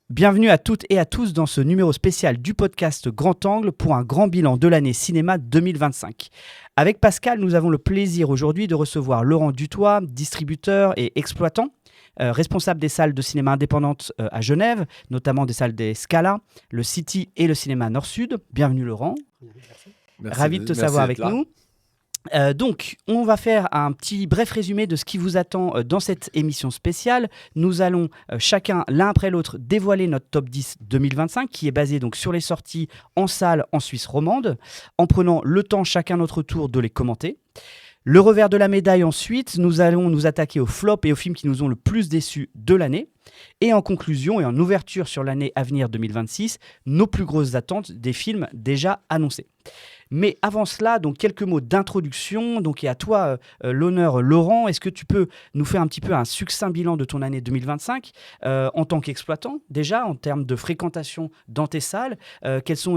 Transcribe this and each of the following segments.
Bienvenue à toutes et à tous dans ce numéro spécial du podcast Grand Angle pour un grand bilan de l'année cinéma 2025. Avec Pascal, nous avons le plaisir aujourd'hui de recevoir Laurent Dutoit, distributeur et exploitant, responsable des salles de cinéma indépendantes à Genève, notamment des salles des Scala, le City et le cinéma Nord-Sud. Bienvenue Laurent. Merci. Ravi de te savoir avec là. nous. Donc, on va faire un petit bref résumé de ce qui vous attend dans cette émission spéciale. Nous allons chacun, l'un après l'autre, dévoiler notre top 10 2025, qui est basé donc sur les sorties en salle en Suisse romande, en prenant le temps chacun notre tour de les commenter. Le revers de la médaille ensuite, nous allons nous attaquer aux flops et aux films qui nous ont le plus déçus de l'année. Et en conclusion et en ouverture sur l'année à venir 2026, nos plus grosses attentes des films déjà annoncés. Mais avant cela, donc quelques mots d'introduction. Donc, et à toi l'honneur, Laurent. Est-ce que tu peux nous faire un petit peu un succinct bilan de ton année 2025 en tant qu'exploitant, déjà en termes de fréquentation dans tes salles, quels ont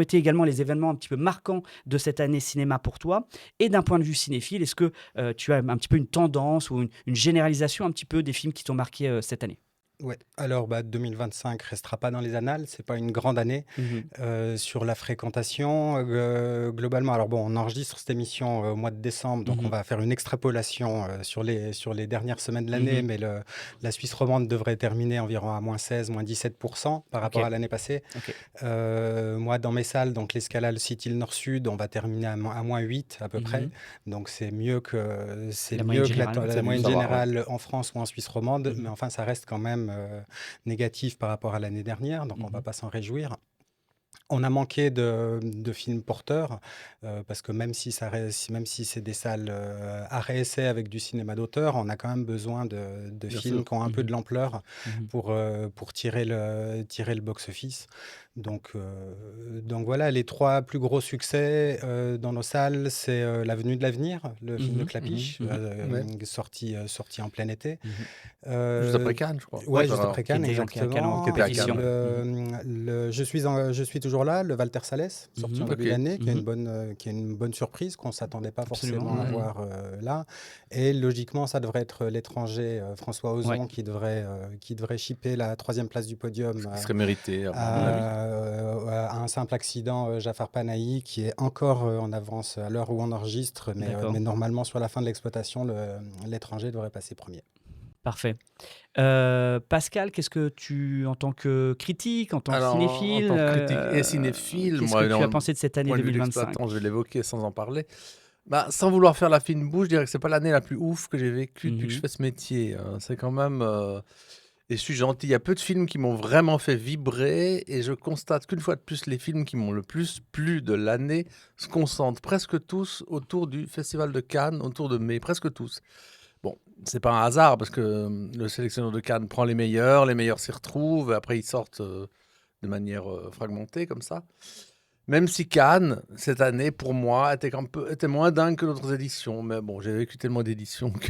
été également les événements un petit peu marquants de cette année cinéma pour toi? Et d'un point de vue cinéphile, est-ce que tu as un petit peu une tendance ou une généralisation un petit peu des films qui t'ont marqué cette année? Ouais, alors 2025 restera pas dans les annales, c'est pas une grande année. Sur la fréquentation, globalement, alors bon, on enregistre cette émission au mois de décembre, donc on va faire une extrapolation sur les dernières semaines de l'année, mais la Suisse romande devrait terminer environ à moins 16, moins 17% par rapport à l'année passée. Moi, dans mes salles, donc les Scala, le City, le Nord-Sud, on va terminer à moins 8 à peu près, donc c'est mieux que La moyenne générale, la moyenne générale en France ou en Suisse romande, mais enfin, ça reste quand même négatif par rapport à l'année dernière, donc on ne va pas s'en réjouir. On a manqué de films porteurs, parce que même si c'est des salles à réessai avec du cinéma d'auteur, on a quand même besoin de films qui ont un peu de l'ampleur pour tirer le box-office. Donc voilà, les trois plus gros succès dans nos salles, c'est L'Avenue de l'Avenir, le film de Clapiche, sorti en plein été. Juste après Cannes, je crois. Ouais, juste après Cannes, exactement. Qui était à Cannes. Je suis toujours là, le Walter Salles, sorti en début d'année, qui est une bonne surprise qu'on ne s'attendait pas forcément à voir là. Et logiquement, ça devrait être L'étranger, François Ozon, qui devrait chipper la 3e place du podium. Ce qui serait mérité, à un simple accident, Jafar Panahi, qui est encore en avance à l'heure où on enregistre, mais normalement, sur la fin de l'exploitation, L'étranger devrait passer premier. Parfait. Pascal, qu'est-ce que tu, en tant que critique, en tant que cinéphile, en tant que critique et cinéphile, qu'est-ce que tu as pensé de cette année 2025? Je vais l'évoquer sans en parler. Sans vouloir faire la fine bouche, je dirais que c'est pas l'année la plus ouf que j'ai vécue depuis que je fais ce métier. C'est quand même... Et je suis gentil, il y a peu de films qui m'ont vraiment fait vibrer, et je constate qu'une fois de plus, les films qui m'ont le plus plu de l'année se concentrent presque tous autour du Festival de Cannes, autour de mai, presque tous. Bon, c'est pas un hasard, parce que le sélectionneur de Cannes prend les meilleurs s'y retrouvent, et après ils sortent de manière fragmentée, comme ça. Même si Cannes, cette année, pour moi, était moins dingue que d'autres éditions. Mais bon, j'ai vécu tellement d'éditions que...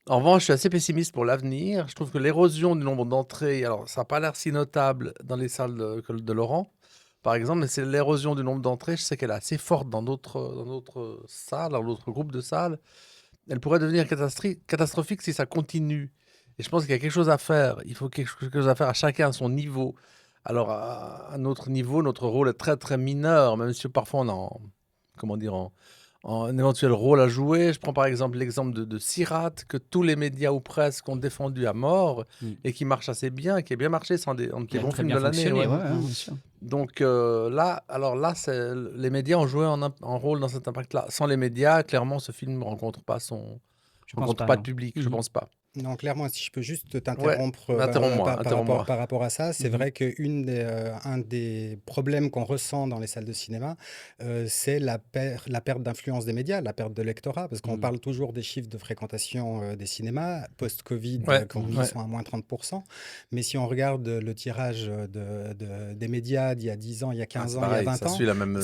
En revanche, je suis assez pessimiste pour l'avenir. Je trouve que l'érosion du nombre d'entrées, alors ça n'a pas l'air si notable dans les salles de Laurent, par exemple, mais c'est l'érosion du nombre d'entrées. Je sais qu'elle est assez forte dans d'autres salles, dans d'autres groupes de salles. Elle pourrait devenir catastrophique si ça continue. Et je pense qu'il y a quelque chose à faire. Il faut quelque chose à faire à chacun à son niveau. Alors, à notre niveau, notre rôle est très, très mineur, même si parfois on a un éventuel rôle à jouer. Je prends par exemple l'exemple de Sirat, que tous les médias ou presque ont défendu à mort, et qui marche assez bien, qui a bien marché, c'est un des bons films de l'année. Bien sûr. Donc là, les médias ont joué un rôle dans cet impact-là. Sans les médias, clairement, ce film ne rencontre pas de public, je ne pense pas. Non, clairement, si je peux juste t'interrompre par rapport à ça, c'est vrai qu'un des problèmes qu'on ressent dans les salles de cinéma, c'est la perte d'influence des médias, la perte de lectorat, parce qu'on parle toujours des chiffres de fréquentation des cinémas, post-Covid, ils sont à moins 30%, mais si on regarde le tirage des médias d'il y a 10 ans, il y a 15 ans, il y a 20 ans, ça suit la même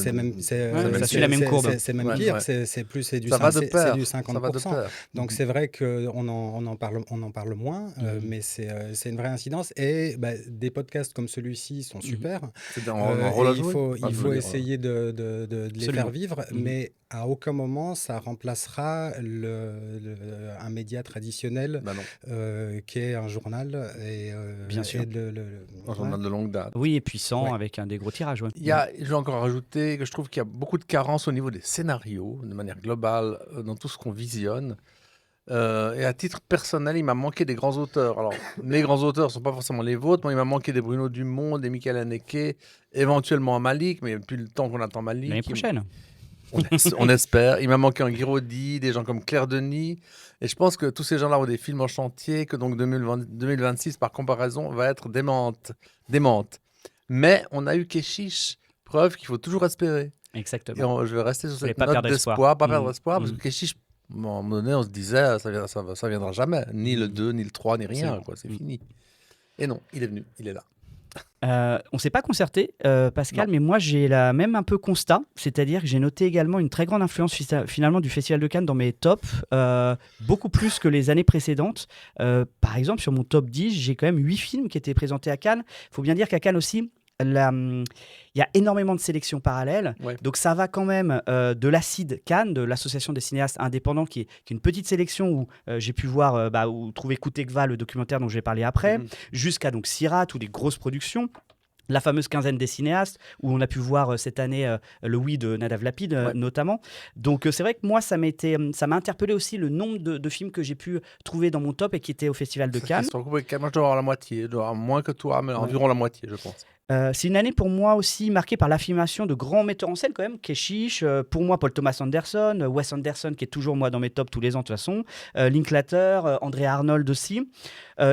courbe. C'est même pire, c'est du 50%. Donc c'est vrai qu'on en parle on en parle moins, mais c'est une vraie incidence. Et des podcasts comme celui-ci sont super. C'est un rôle à jouer. Il faut essayer de les faire vivre, mais à aucun moment ça remplacera un média traditionnel qui est un journal. Bien sûr. Un journal de longue date. Oui, et puissant, avec un des gros tirages. Ouais. Je vais encore rajouter que je trouve qu'il y a beaucoup de carences au niveau des scénarios, de manière globale, dans tout ce qu'on visionne. Et à titre personnel, il m'a manqué des grands auteurs. Alors, les grands auteurs ne sont pas forcément les vôtres. Moi, il m'a manqué des Bruno Dumont, des Michael Haneke, éventuellement Malik, mais depuis le temps qu'on attend Malik. L'année prochaine. On espère. Il m'a manqué un Guiraudy, des gens comme Claire Denis. Et je pense que tous ces gens-là ont des films en chantier, que donc 2026, par comparaison, va être démente. Mais on a eu Keshish, preuve qu'il faut toujours espérer. Exactement. Et je vais rester sur cette note d'espoir, pas perdre espoir, parce que Keshish, à un moment donné, on se disait, ça viendra jamais. Ni le 2, ni le 3, ni rien. C'est fini. Et non, il est venu, il est là. On ne s'est pas concerté, Pascal, Non. mais moi j'ai la même un peu constat, c'est-à-dire que j'ai noté également une très grande influence finalement du Festival de Cannes dans mes tops, beaucoup plus que les années précédentes. Par exemple, sur mon top 10, j'ai quand même 8 films qui étaient présentés à Cannes. Il faut bien dire qu'à Cannes aussi, il y a énormément de sélections parallèles, donc ça va quand même de l'Acide Cannes, de l'association des cinéastes indépendants, qui est une petite sélection où j'ai pu voir ou trouver Kutekva, le documentaire dont je vais parler après, jusqu'à donc Sirat ou des grosses productions. La fameuse quinzaine des cinéastes, où on a pu voir cette année le Oui de Nadav Lapid notamment. Donc c'est vrai que moi, ça m'a interpellé aussi le nombre de films que j'ai pu trouver dans mon top et qui étaient au Festival de Cannes. Moi, je dois avoir la moitié, je dois avoir moins que toi, mais environ la moitié, je pense. C'est une année pour moi aussi marquée par l'affirmation de grands metteurs en scène quand même, Keshish, pour moi Paul Thomas Anderson, Wes Anderson qui est toujours moi dans mes tops tous les ans de toute façon, Linklater, André Arnold aussi.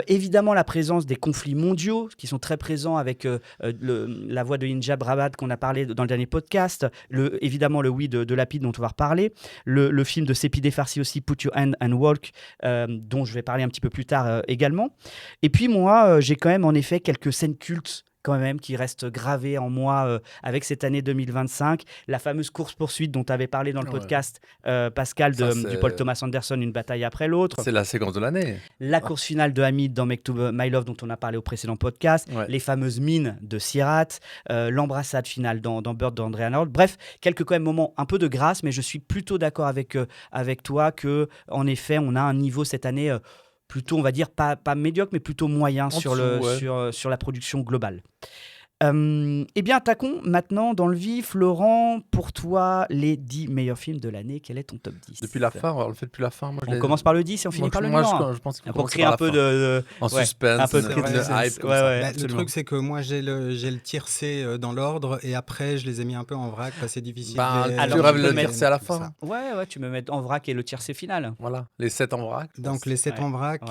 Évidemment la présence des conflits mondiaux qui sont très présents avec la voix de Injab Rabat qu'on a parlé dans le dernier podcast, évidemment le Oui de Lapid dont on va reparler, le film de Sepideh Farsi aussi, Put Your Hand and Walk, dont je vais parler un petit peu plus tard également. Et puis moi j'ai quand même en effet quelques scènes cultes quand même, qui reste gravé en moi avec cette année 2025. La fameuse course-poursuite dont tu avais parlé dans le podcast, Pascal, du Paul Thomas Anderson, Une bataille après l'autre. C'est la séquence de l'année. La course finale de Hamid dans Make to My Love, dont on a parlé au précédent podcast. Les fameuses mines de Sirat. L'embrassade finale dans Bird d'André Arnold. Bref, quelques quand même moments un peu de grâce, mais je suis plutôt d'accord avec toi qu'en effet, on a un niveau cette année plutôt, on va dire, pas médiocre, mais plutôt moyen sur la production globale. Eh bien, attaquons maintenant dans le vif. Laurent, pour toi, les 10 meilleurs films de l'année, quel est ton top 10 ? Depuis la fin, on le fait depuis la fin. On commence par le 10 et on finit par le 9. Je pense qu'il faut pour créer un peu en suspense, un peu de hype. Le truc, c'est que moi, j'ai le tiercé dans l'ordre et après, je les ai mis un peu en vrac parce que c'est difficile. Tu rêves le tiercé à la fin. Ouais, tu me mets en vrac et le tiercé final. Voilà, les 7 en vrac. Donc, les 7 en vrac,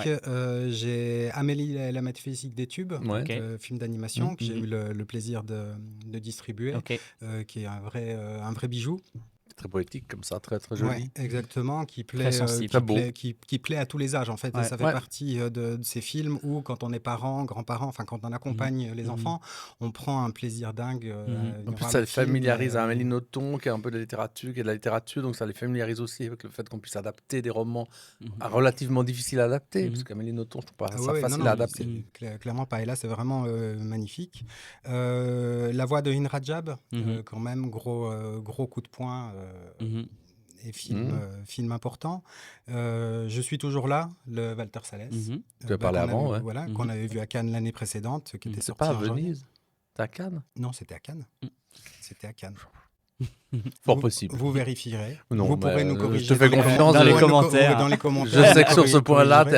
j'ai Amélie la métaphysique des tubes, film d'animation que j'ai eu le plaisir de distribuer, qui est un vrai bijou. Très poétique comme ça, très très joli. Ouais, exactement, qui plaît, très sensible, qui plaît à tous les âges en fait. Ça fait partie de ces films où quand on est parent, grand-parent, enfin quand on accompagne les enfants, on prend un plaisir dingue. En plus, ça les familiarise à Amélie Nothomb, qui est un peu de la littérature, donc ça les familiarise aussi avec le fait qu'on puisse adapter des romans relativement difficiles à adapter, parce qu'Amélie Nothomb, je trouve pas ça facile à adapter. Clairement pas, et là c'est vraiment magnifique. La voix de Hin Rajab, quand même, gros coup de poing. Et film important. Je suis toujours là, le Walter Salles. Tu as parlé avant, qu'on avait vu à Cannes l'année précédente, qui était sorti pas à Venise. C'était à Cannes ? Non, c'était à Cannes. C'était à Cannes. Fort possible. Vous vérifierez. Non, vous pourrez nous corriger. Je te fais confiance dans les commentaires. Dans les commentaires. Je sais que sur ce point-là, t'es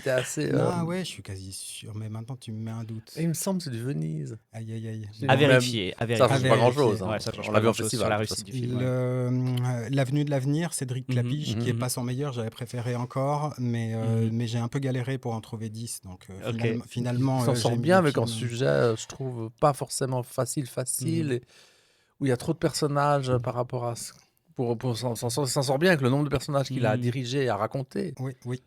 assez. Ah ouais, je suis quasi sûr, mais maintenant tu me mets un doute. Et il me semble que c'est du Venise. Aïe. À vérifier. Ça change pas grand-chose. On l'a vu en festival sur la réussite du film. L'avenue de l'avenir, Cédric Clapiche, qui est pas son meilleur, j'avais préféré encore, mais j'ai un peu galéré pour en trouver 10. Donc finalement, il s'en sort bien avec un sujet, je trouve, pas forcément facile. Où il y a trop de personnages par rapport à ce... s'en sort bien avec le nombre de personnages qu'il a à diriger et à raconter. Oui.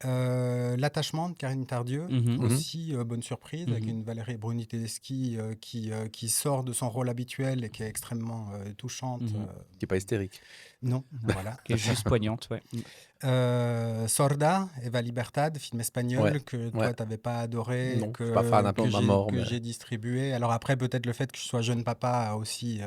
L'attachement de Karine Tardieu, aussi bonne surprise, avec une Valérie Bruni-Tedeschi qui sort de son rôle habituel et qui est extrêmement touchante. Qui n'est pas hystérique. Non, voilà. qui est juste poignante, ouais. Sorda, Eva Libertad, film espagnol Ouais, que toi, ouais. tu n'avais pas adoré, Non, je suis pas fan, un peu à mort, mais... j'ai distribué. Alors après, peut-être le fait que je sois jeune papa a aussi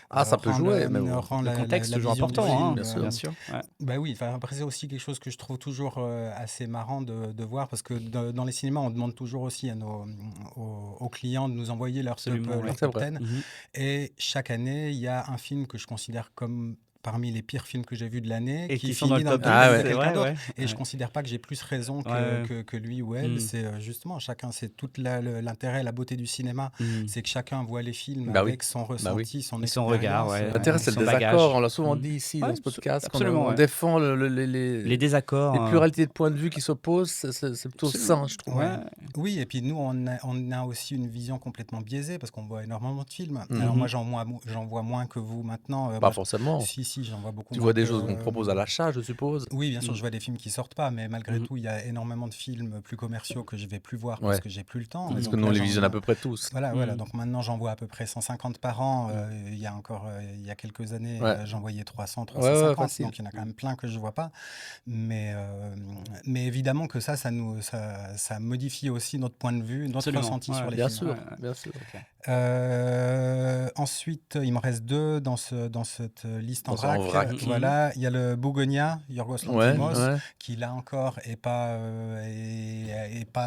Ah, ça peut rend, jouer, mais bon. rend Le contexte, la toujours vision du important, film. hein, bien sûr. bien sûr. Ouais. Bah oui, après c'est aussi quelque chose que je trouve toujours assez marrant de voir parce que dans les cinémas, on demande toujours aussi à aux clients de nous envoyer leur top, Absolument, ouais. leur C'est top vrai. 10. Mhm. Et chaque année, il y a un film que je considère comme parmi les pires films que j'ai vus de l'année, Et qui qui sont dans finit le dans le top top 10, 10 Ah de ouais. c'est quelqu'un vrai, d'autre. ouais. Et je Ouais. considère pas que j'ai plus raison Ouais. que lui ou elle. Mm. C'est justement, chacun, c'est toute l'intérêt, la beauté du cinéma, Mm. c'est que chacun voit les films Bah oui. avec son Bah oui. ressenti, son Et son regard, expérience. ouais. L'intérêt, c'est Son le désaccord. bagage. On l'a souvent Mm. dit ici Ouais, dans ce podcast. absolument, On ouais. défend Les les désaccords. pluralités de points de vue qui s'opposent. C'est plutôt Absolument. sain, je trouve. Ouais. Ouais. Oui, et puis nous, on a aussi une vision complètement biaisée parce qu'on voit énormément de films. Mhm. Alors moi, j'en vois moins que vous maintenant. Pas Moi, forcément. si, j'en vois beaucoup Tu moins vois des que, choses qu'on te propose à l'achat, je suppose. Oui, bien sûr, Mm. je vois des films qui sortent pas, mais malgré Mm. tout, il y a énormément de films plus commerciaux que je vais plus voir Ouais. parce que j'ai plus le temps. Et Parce Mm. que donc nous, on là, les visionne à peu près tous. voilà. Mm. Donc maintenant, j'en vois à peu près 150 par an. Mm. Il y a encore, il y a quelques années, Ouais. j'en voyais 300, Ouais, ouais, 350. facile. Donc il y en a quand même plein que je vois pas. Mais évidemment que ça modifie aussi notre point de vue, notre Absolument. ressenti Ouais, sur les Bien films. sûr, Ouais. bien sûr. Ensuite, il m'en reste deux dans cette liste en Dans ce en vrac. vrac. Voilà, il y a le Bougonia, Yorgos Ouais, Lanthimos, ouais. qui là encore est pas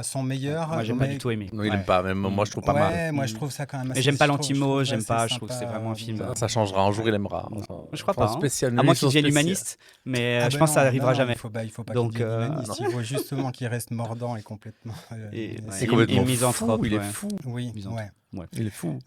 son meilleur. Moi, j'ai pas du mais tout aimé. Non, il Ouais. aime pas, même moi, je trouve pas ouais, mal. moi Mm. je trouve ça quand même Mais assez. j'aime pas je trouve l'Antimo, j'aime assez pas, je trouve que c'est sympa. vraiment un film. Ça changera, un jour il aimera. Je crois pas. Hein. Spécial, À moins une qu'il devienne émission humaniste, mais Ah je ben pense que ça non, n'arrivera non, jamais. il faut pas Donc, qu'il devienne humaniste. non. Il faut justement qu'il reste mordant et complètement. Et, ouais, C'est et complètement misanthrope, fou, il est ouais. fou. Oui, Misanthrope. ouais. Ouais. Il est fou.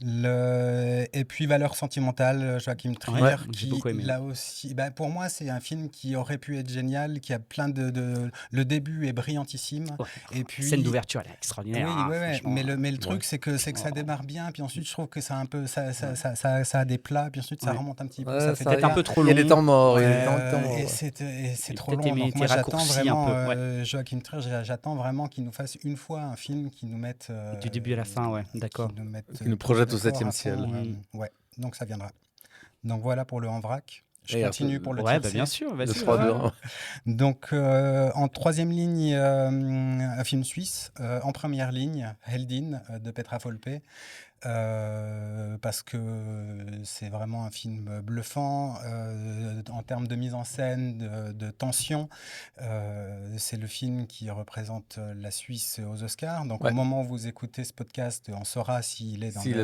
Et puis Valeurs sentimentales, Joachim Trier, Ouais, j'ai qui beaucoup aimé. là aussi, pour moi c'est un film qui aurait pu être génial, qui a plein le début est brillantissime, Ouais. et puis Scène d'ouverture, elle est oui, extraordinaire. Hein, ouais, franchement. mais le truc ouais. c'est que ça Franchement. démarre bien, puis ensuite je trouve que ça a un peu ça Ouais. a des plats, puis ensuite ça Ouais. remonte un petit peu, Ouais, ça fait Peut-être des un plats. peu trop Il y a long. des temps morts. Il y a Ouais. des temps morts. Et Ouais. c'est Il trop peut-être long. aimé Donc été moi j'attends raccourci vraiment un peu, ouais. Joachim Trier, j'attends vraiment qu'il nous fasse une fois un film qui nous mette Du début à la fin, ouais, d'accord. qui nous mette Qui nous tous projette au d'accord 7e à ciel. fond, Mhm. ouais, donc ça viendra. Donc voilà pour le en vrac. Je Et continue pour le Ouais, bah tiercé. bien sûr, Le vas-y. 3, 2, Ouais. 1. Donc en troisième ligne, un film suisse. En première ligne, Heldin de Petra Volpe. Parce que c'est vraiment un film bluffant en termes de mise en scène, de tension. C'est le film qui représente la Suisse aux Oscars. Donc Ouais. au moment où vous écoutez ce podcast, on saura s'il est dans, S'il est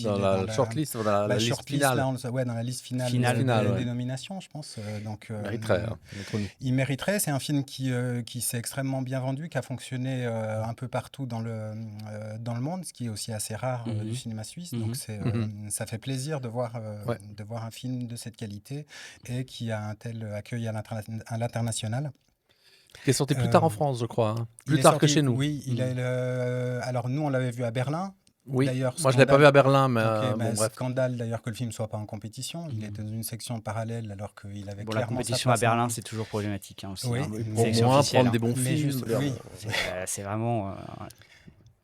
dans la shortlist, dans la liste shortlist, finale. là, dans la liste finale, Finale, des ouais. nominations, je pense. Donc, Il mériterait, hein, entre nous. il mériterait. C'est un film qui s'est extrêmement bien vendu, qui a fonctionné un peu partout dans le monde, ce qui est aussi assez rare du cinéma suisse. Donc ça fait plaisir de voir Ouais. un film de cette qualité et qui a un tel accueil à l'international. Qui est sorti plus tard en France, je crois. Hein. Il Plus est tard sorti- que chez nous. Oui, alors nous on l'avait vu à Berlin. Oui. D'ailleurs, Moi, je l'ai pas vu à Berlin, mais Ok, bon, bref. scandale d'ailleurs que le film soit pas en compétition. Il était dans une section parallèle alors qu'il avait Bon, la clairement compétition sa à place. Berlin, c'est toujours problématique hein, aussi. Oui, hein. mais Une Pour sélection moi, officielle, prendre hein. des bons Mais films. juste- c'est-à-dire, oui. C'est vraiment.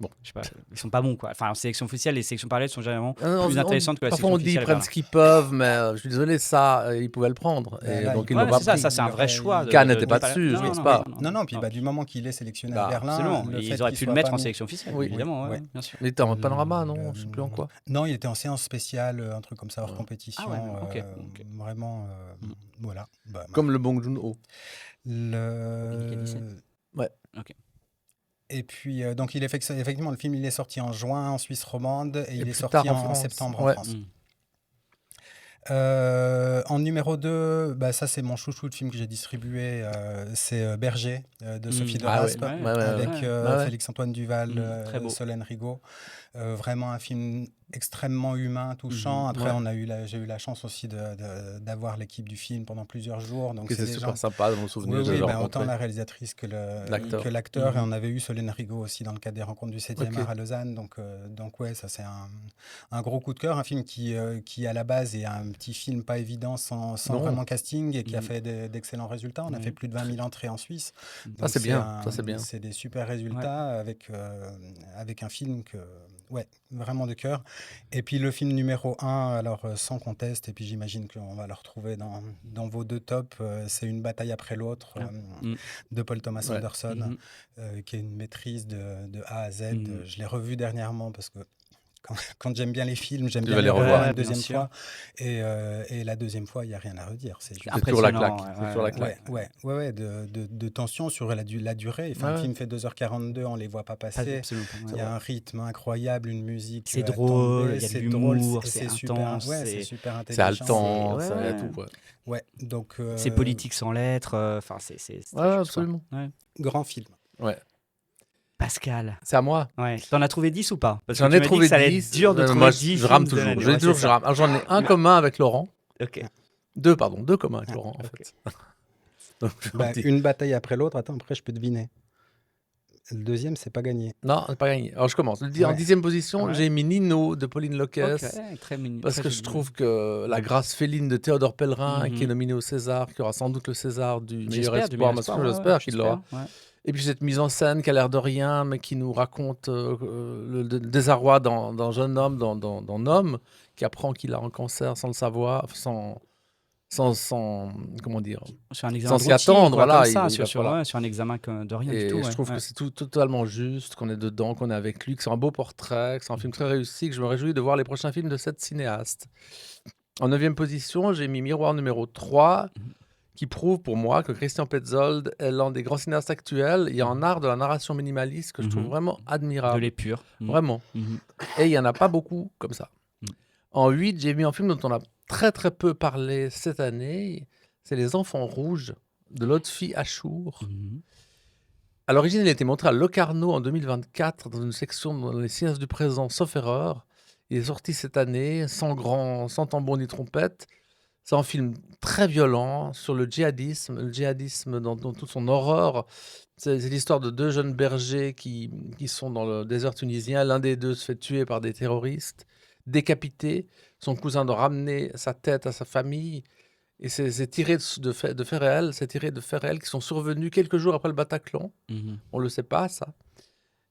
Bon. Je sais pas, ils sont pas bons quoi. Enfin, en sélection officielle, les sélections parallèles sont généralement Non, plus intéressantes que la parfois sélection on dit ils officielle. à prennent Berlin. ce qu'ils peuvent, mais je suis désolé, ça, ils pouvaient le prendre. Et Là, donc ils ils Ouais, l'ont mais pas c'est ça, pris. ça c'est un vrai choix. Cannes n'était pas dessus, je Non, pense non, pas. Non, puis du moment qu'il est sélectionné à Bah, Berlin, Absolument. le fait Ils auraient qu'il pu le soit mettre pas en mis- sélection officielle, Oui. évidemment, Ouais. bien sûr. Il était en panorama, non? Je sais plus en quoi. Non, il était en séance spéciale, un truc comme ça hors compétition. Ah ouais, ok. Vraiment, voilà. Comme le Bong Joon-ho. Mickey 17. Ouais. Ok. Et puis, donc, effectivement, le film il est sorti en juin en Suisse romande et il est plus sorti tard en en France. septembre Ouais. en France. Mm. En numéro 2, ça c'est mon chouchou de film que j'ai distribué, c'est Berger de Sophie de Ah Raspe, ouais, ouais, ouais, avec ouais. Ouais. Félix-Antoine Duval, Très beau. Solène Rigaud. Vraiment un film extrêmement humain, touchant. Après, Ouais. j'ai eu la chance aussi d'avoir l'équipe du film pendant plusieurs jours. Donc Que c'est des super gens... sympa dans mon souvenir. Oui, je l'avais autant rencontré. la réalisatrice que L'acteur. l'acteur. Et on avait eu Solène Rigaud aussi dans le cadre des rencontres du 7e Ok. art à Lausanne. Donc ouais, ça c'est un gros coup de cœur. Un film qui à la base est un petit film pas évident sans Non. vraiment casting et qui a fait d'excellents résultats. On a Oui. fait plus de 20 000 entrées en Suisse. Ça, c'est bien. Ça, c'est bien. C'est des super résultats avec un film que... Ouais, vraiment de cœur. Et puis le film numéro un, alors sans conteste, et puis j'imagine qu'on va le retrouver dans vos deux tops, c'est Une bataille après l'autre de Paul Thomas Ouais. Anderson, qui est une maîtrise de A à Z. Mhm. Je l'ai revu dernièrement parce que quand j'aime bien les films, j'aime Tu bien vas les les revoir revoir. une Ouais, bien deuxième sûr. fois. Et la deuxième fois, il n'y a rien à redire. C'est juste... C'est toujours la Impressionnant, claque. ouais, C'est toujours la ouais. claque. Ouais, de tension sur la durée. Enfin, le Ouais. film fait 2h42, on ne les voit pas Pas passer. absolument pas, ouais. Il y a un rythme incroyable, une musique C'est à drôle, tomber, il y a de c'est drôle, l'humour, et c'est super, intense, ouais, c'est- c'est super C'est intelligent. haletant, ouais, il y a ouais. tout. Quoi. Ouais, donc C'est politique sans lettres. Enfin, c'est Ouais, juste, quoi. absolument. Ouais. grand film. Ouais. Pascal, C'est à moi. ouais. T'en as trouvé 10 ou pas? Parce que J'en tu ai m'as dit trouvé que ça allait 10. être dur de trouver Moi, 10 je rame films de toujours. l'année. Je dis Ouais, toujours, c'est je ça. rame. Alors, j'en ai un commun avec Laurent. Ok. Deux communs avec Ah, Laurent, en ok. fait. Donc, je Bah, leur dis- une bataille après l'autre, attends, après je peux deviner. Le deuxième, c'est pas gagné. Non, c'est pas gagné. Alors, je commence. En Ouais. 10e position, Ouais. j'ai mis Nino de Pauline Loques. Ok, très mignon. Parce très que je joli. trouve que la grâce féline de Théodore Pellerin, qui est Mhm. nominé au César, qui aura sans doute le César du meilleur J'espère, du espoir, meilleur espoir, ouais, j'espère ouais, qu'il l'aura. ouais. Et puis cette mise en scène qui a l'air de rien, mais qui nous raconte le désarroi d'un jeune homme, d'un homme, qui apprend qu'il a un cancer sans le savoir, sans comment dire, Sur un examen sans de s'y routine, attendre, quoi, voilà, comme ça, il va- sur, voilà. ouais, sur un examen de rien du tout. Et je Ouais, trouve ouais. que c'est totalement juste, qu'on est dedans, qu'on est avec lui, que c'est un beau portrait, que c'est un film très réussi, que je me réjouis de voir les prochains films de cette cinéaste. En 9e position, j'ai mis Miroir numéro 3, qui prouve pour moi que Christian Petzold est l'un des grands cinéastes actuels. Il y a un art de la narration minimaliste que je trouve vraiment De admirable. l'épure. Vraiment. Mhm. Et il n'y en a pas beaucoup comme ça. Mm. En 8, j'ai mis un film dont on a très très peu parlé cette année. C'est Les Enfants Rouges de Lotfi Achour. Mhm. À l'origine, il a été montré à Locarno en 2024 dans une section dans les cinéastes du présent, sauf erreur. Il est sorti cette année, sans tambour ni trompette. C'est un film très violent sur le djihadisme dans toute son horreur. C'est l'histoire de deux jeunes bergers qui sont dans le désert tunisien. L'un des deux se fait tuer par des terroristes, décapité. Son cousin doit ramener sa tête à sa famille. Et c'est tiré de faits réels. C'est tiré de faits réels qui sont survenus quelques jours après le Bataclan. Mhm. On ne le sait pas, ça.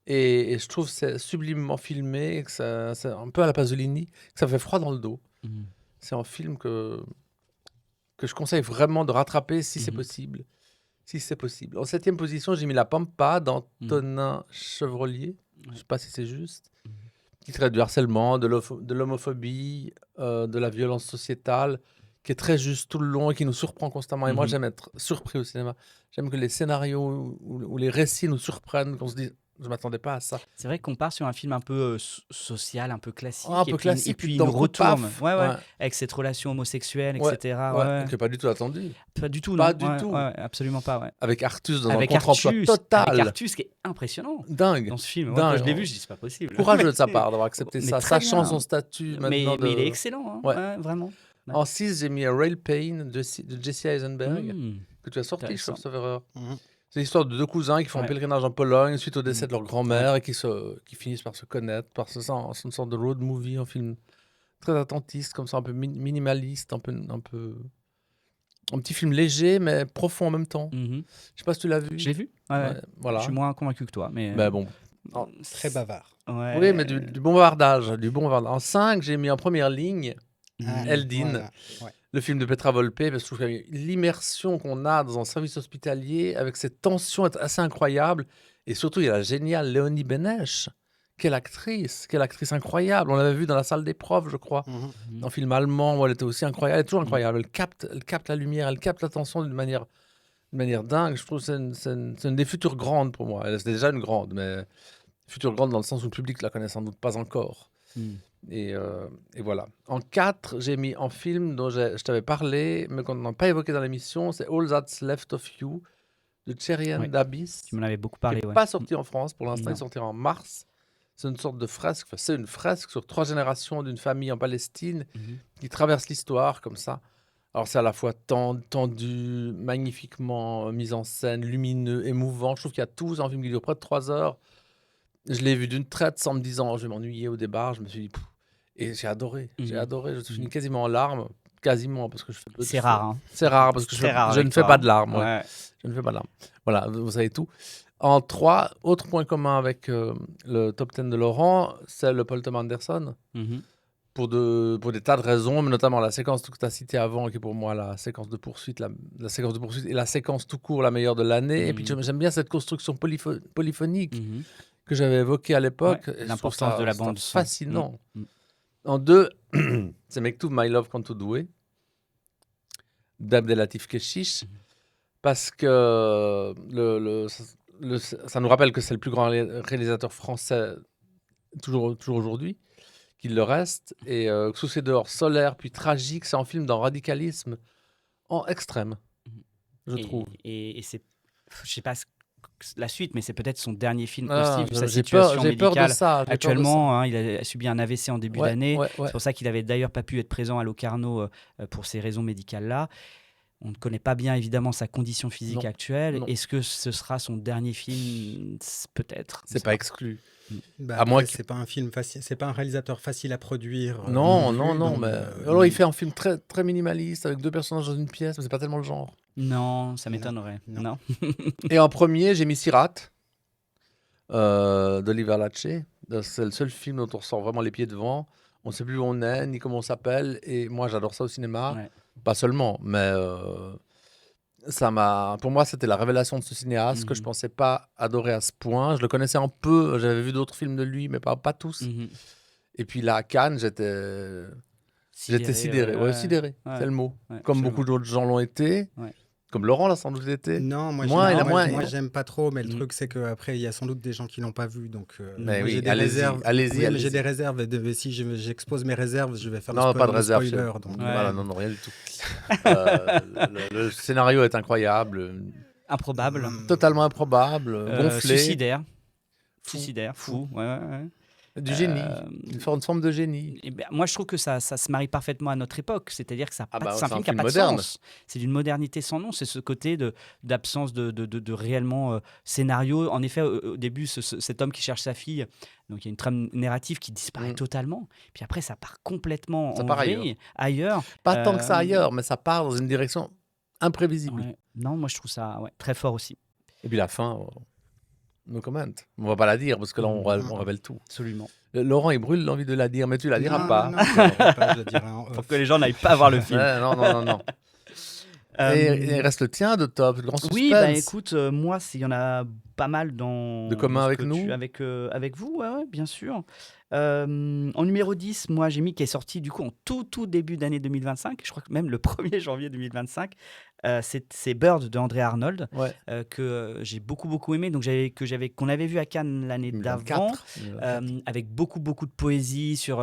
Et je trouve que c'est sublimement filmé, que c'est un peu à la Pasolini, que ça fait froid dans le dos. Mhm. C'est un film que je conseille vraiment de rattraper si c'est Mhm. possible. Si c'est possible. En 7e position, j'ai mis La Pampa d'Antonin Chevrolier. Je ne sais pas si c'est juste. Qui traite du harcèlement, de l'homophobie, de la violence sociétale, qui est très juste tout le long et qui nous surprend constamment. Et moi, Mhm. j'aime être surpris au cinéma. J'aime que les scénarios ou les récits nous surprennent, qu'on se dise, je ne m'attendais pas à ça. C'est vrai qu'on part sur un film un peu social, un peu classique. Un peu et classique, puis il dans nous le coup, paf. retourne. Ouais, ouais. Ouais. Avec cette relation homosexuelle, Ouais, etc. ouais, Ouais. que j'ai pas du tout attendu. Pas du tout, Pas non. du Ouais, tout. ouais, absolument pas. Ouais. Avec Artus dans Avec un contre-emploi Artus, total. avec Artus qui est impressionnant Dingue. dans ce film. Moi, Dingue. quand je l'ai vu, je dis c'est pas possible. Courageux de sa part d'avoir accepté Mais ça, très sachant bien. son statut Mais maintenant. il est excellent, hein. Ouais. Ouais, vraiment. En 6, j'ai mis Rail Pain de Jesse Eisenberg, Mmh. que tu as sorti, je Intéressant. crois, sauf erreur. Mhm. C'est l'histoire de deux cousins qui font un Ouais. pèlerinage en Pologne suite au décès de leur grand-mère et qui finissent par se connaître. C'est une sorte de road movie, un film très attentiste, comme ça, un peu minimaliste, un petit film léger, mais profond en même temps. Mhm. Je sais pas si tu l'as vu. Je l'ai vu. Ouais, ouais. Ouais, voilà. Je suis moins convaincu que toi. Mais Mais bon. Très bavard. Ouais. Oui, mais du bon bavardage. En 5, j'ai mis en première ligne Ah, Eldin. voilà. Ouais. Le film de Petra Volpe, parce que je trouve que l'immersion qu'on a dans un service hospitalier, avec cette tension est assez incroyable. Et surtout, il y a la géniale Léonie Benesch. Quelle actrice incroyable. On l'avait vu dans La salle des profs, je crois. Mhm. Un film allemand où elle était aussi incroyable. Elle est toujours incroyable. Elle capte la lumière, elle capte l'attention d'une manière dingue. Je trouve que c'est une des futures grandes pour moi. Elle est déjà une grande, mais future grande dans le sens où le public la connaît sans doute pas encore. Mhm. Et voilà. En 4, j'ai mis un film dont je t'avais parlé, mais qu'on n'a pas évoqué dans l'émission, c'est All That's Left of You de Cherian Ouais. Dabis. Tu m'en avais beaucoup Qui parlé. n'est Ouais. pas sorti en France pour l'instant, Non. il sortira en mars. C'est une sorte de fresque, c'est une fresque sur 3 générations d'une famille en Palestine Mhm. qui traverse l'histoire comme ça. Alors c'est à la fois tendu, magnifiquement mis en scène, lumineux, émouvant. Je trouve qu'il y a tout, c'est un film qui dure près de 3 heures. Je l'ai vu d'une traite sans me disant, je vais m'ennuyer au départ. Je me suis dit, pff. Et j'ai adoré. J'ai Mhm. adoré. Je finis quasiment en larmes. Quasiment, parce que je fais peu de C'est rare. Hein. C'est rare, parce que Très rare je avec ne fais toi, pas hein. de larmes. ouais. Ouais. Je ne fais pas de larmes. Voilà, vous savez tout. En 3, autre point commun avec le top 10 de Laurent, c'est le Paul Thomas Anderson. Pour des tas de raisons, mais notamment la séquence que tu as citée avant, qui est pour moi la séquence de poursuite, la séquence de poursuite et la séquence tout court la meilleure de l'année. Et puis j'aime bien cette construction polyphonique que j'avais évoquée à l'époque. Ouais, l'importance de la bande son. Fascinant. En 2, c'est Mektoub My Love Kantou Doué d'Abdelatif Kechiche, parce que ça nous rappelle que c'est le plus grand réalisateur français toujours aujourd'hui, qu'il le reste, et sous ses dehors solaires puis tragiques, c'est un film d'un radicalisme en extrême, je trouve. Et c'est, je sais pas la suite, mais c'est peut-être son dernier film Ah, aussi, vu sa j'ai situation peur médicale. de ça. Actuellement, hein, il a subi un AVC en début d'année. Ouais. C'est pour ça qu'il avait d'ailleurs pas pu être présent à Locarno pour ces raisons médicales-là. On ne connaît pas bien évidemment sa condition physique actuelle. Non. Est-ce que ce sera son dernier film? Peut-être. C'est pas exclu. Bah, À moins après, c'est pas un film facile, c'est pas un réalisateur facile à produire. Non, donc, mais alors il fait un film très, très minimaliste avec 2 personnages dans une pièce, mais c'est pas tellement le genre. Non, ça m'étonnerait. Non. Et en premier, j'ai mis Sirat d'Oliver Lache. C'est le seul film dont on ressort vraiment les pieds devant. On ne sait plus où on est, ni comment on s'appelle. Et moi, j'adore ça au cinéma. Ouais. Pas seulement, mais pour moi, c'était la révélation de ce cinéaste que je pensais pas adorer à ce point. Je le connaissais un peu, j'avais vu d'autres films de lui, mais pas tous. Et puis là, à Cannes, j'étais sidéré. Ouais, sidéré, c'est le mot. Ouais, comme beaucoup d'autres gens l'ont été. Ouais. Comme Laurent l'a sans doute été. Non, moi j'aime pas trop, mais le truc c'est qu'après il y a sans doute des gens qui l'ont pas vu, donc mais moi, oui, j'ai des allez-y, réserves. allez-y, mais allez-y. j'ai des réserves, et si j'expose mes réserves, je vais faire Non, pas de réserve. spoiler. Donc, Voilà, non, rien du tout. Le scénario est incroyable. Improbable. Totalement improbable, gonflé. Suicidaire, fou. Ouais. Du génie, une forme de génie. Et ben, moi, je trouve que ça se marie parfaitement à notre époque. C'est-à-dire que c'est un film qui n'a pas moderne. de sens. C'est d'une modernité sans nom. C'est ce côté d'absence de réellement scénario. En effet, au début, cet homme qui cherche sa fille, donc il y a une trame narrative qui disparaît totalement. Puis après, ça part complètement ailleurs. Pas tant que ça ailleurs, mais ça part dans une direction imprévisible. Ouais. Non, moi, je trouve ça très fort aussi. Et puis la fin... No comment. On va pas la dire parce que là on révèle tout. Absolument. Laurent il brûle l'envie de la dire, mais tu la diras pas. Non, je la dirai en off. Pour que les gens n'aillent pas voir le film. Non. Et il reste le tien de top, le grand suspense. Oui, bah écoute, moi, il y en a pas mal de commun avec nous. Avec vous, ouais, bien sûr. En numéro 10, moi, j'ai mis qui est sorti du coup en tout début d'année 2025. Je crois que même le 1er janvier 2025. C'est Bird de André Arnold, que j'ai beaucoup aimé, donc qu'on avait vu à Cannes l'année d'avant, avec beaucoup de poésie sur,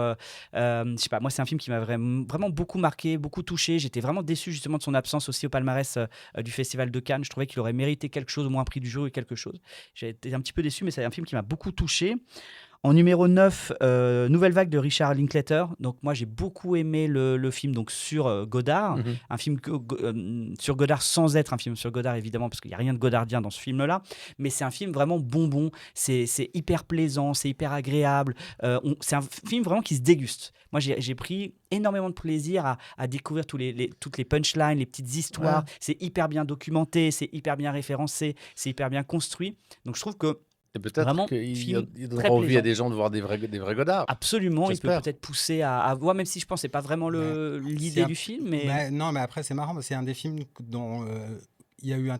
je sais pas, moi c'est un film qui m'a vraiment beaucoup marqué, beaucoup touché. J'étais vraiment déçu justement de son absence aussi au palmarès du Festival de Cannes. Je trouvais qu'il aurait mérité quelque chose, au moins un prix du jour et quelque chose. J'ai été un petit peu déçu, mais c'est un film qui m'a beaucoup touché. En numéro 9, Nouvelle Vague de Richard Linklater. Donc moi j'ai beaucoup aimé le film donc, sur Godard. Un film sur Godard sans être un film sur Godard évidemment, parce qu'il n'y a rien de godardien dans ce film-là. Mais c'est un film vraiment bonbon. C'est hyper plaisant, c'est hyper agréable. C'est un film vraiment qui se déguste. Moi j'ai pris énormément de plaisir à découvrir toutes les punchlines, les petites histoires. Ouais. C'est hyper bien documenté, c'est hyper bien référencé, c'est hyper bien construit. Donc je trouve que et peut-être qu'il donnera envie à des gens de voir des vrais Godard. Absolument, il peut peut-être pousser à voir, même si je pense que ce n'est pas vraiment l'idée du film. Mais... non, mais après, c'est marrant, c'est un des films dont il y a eu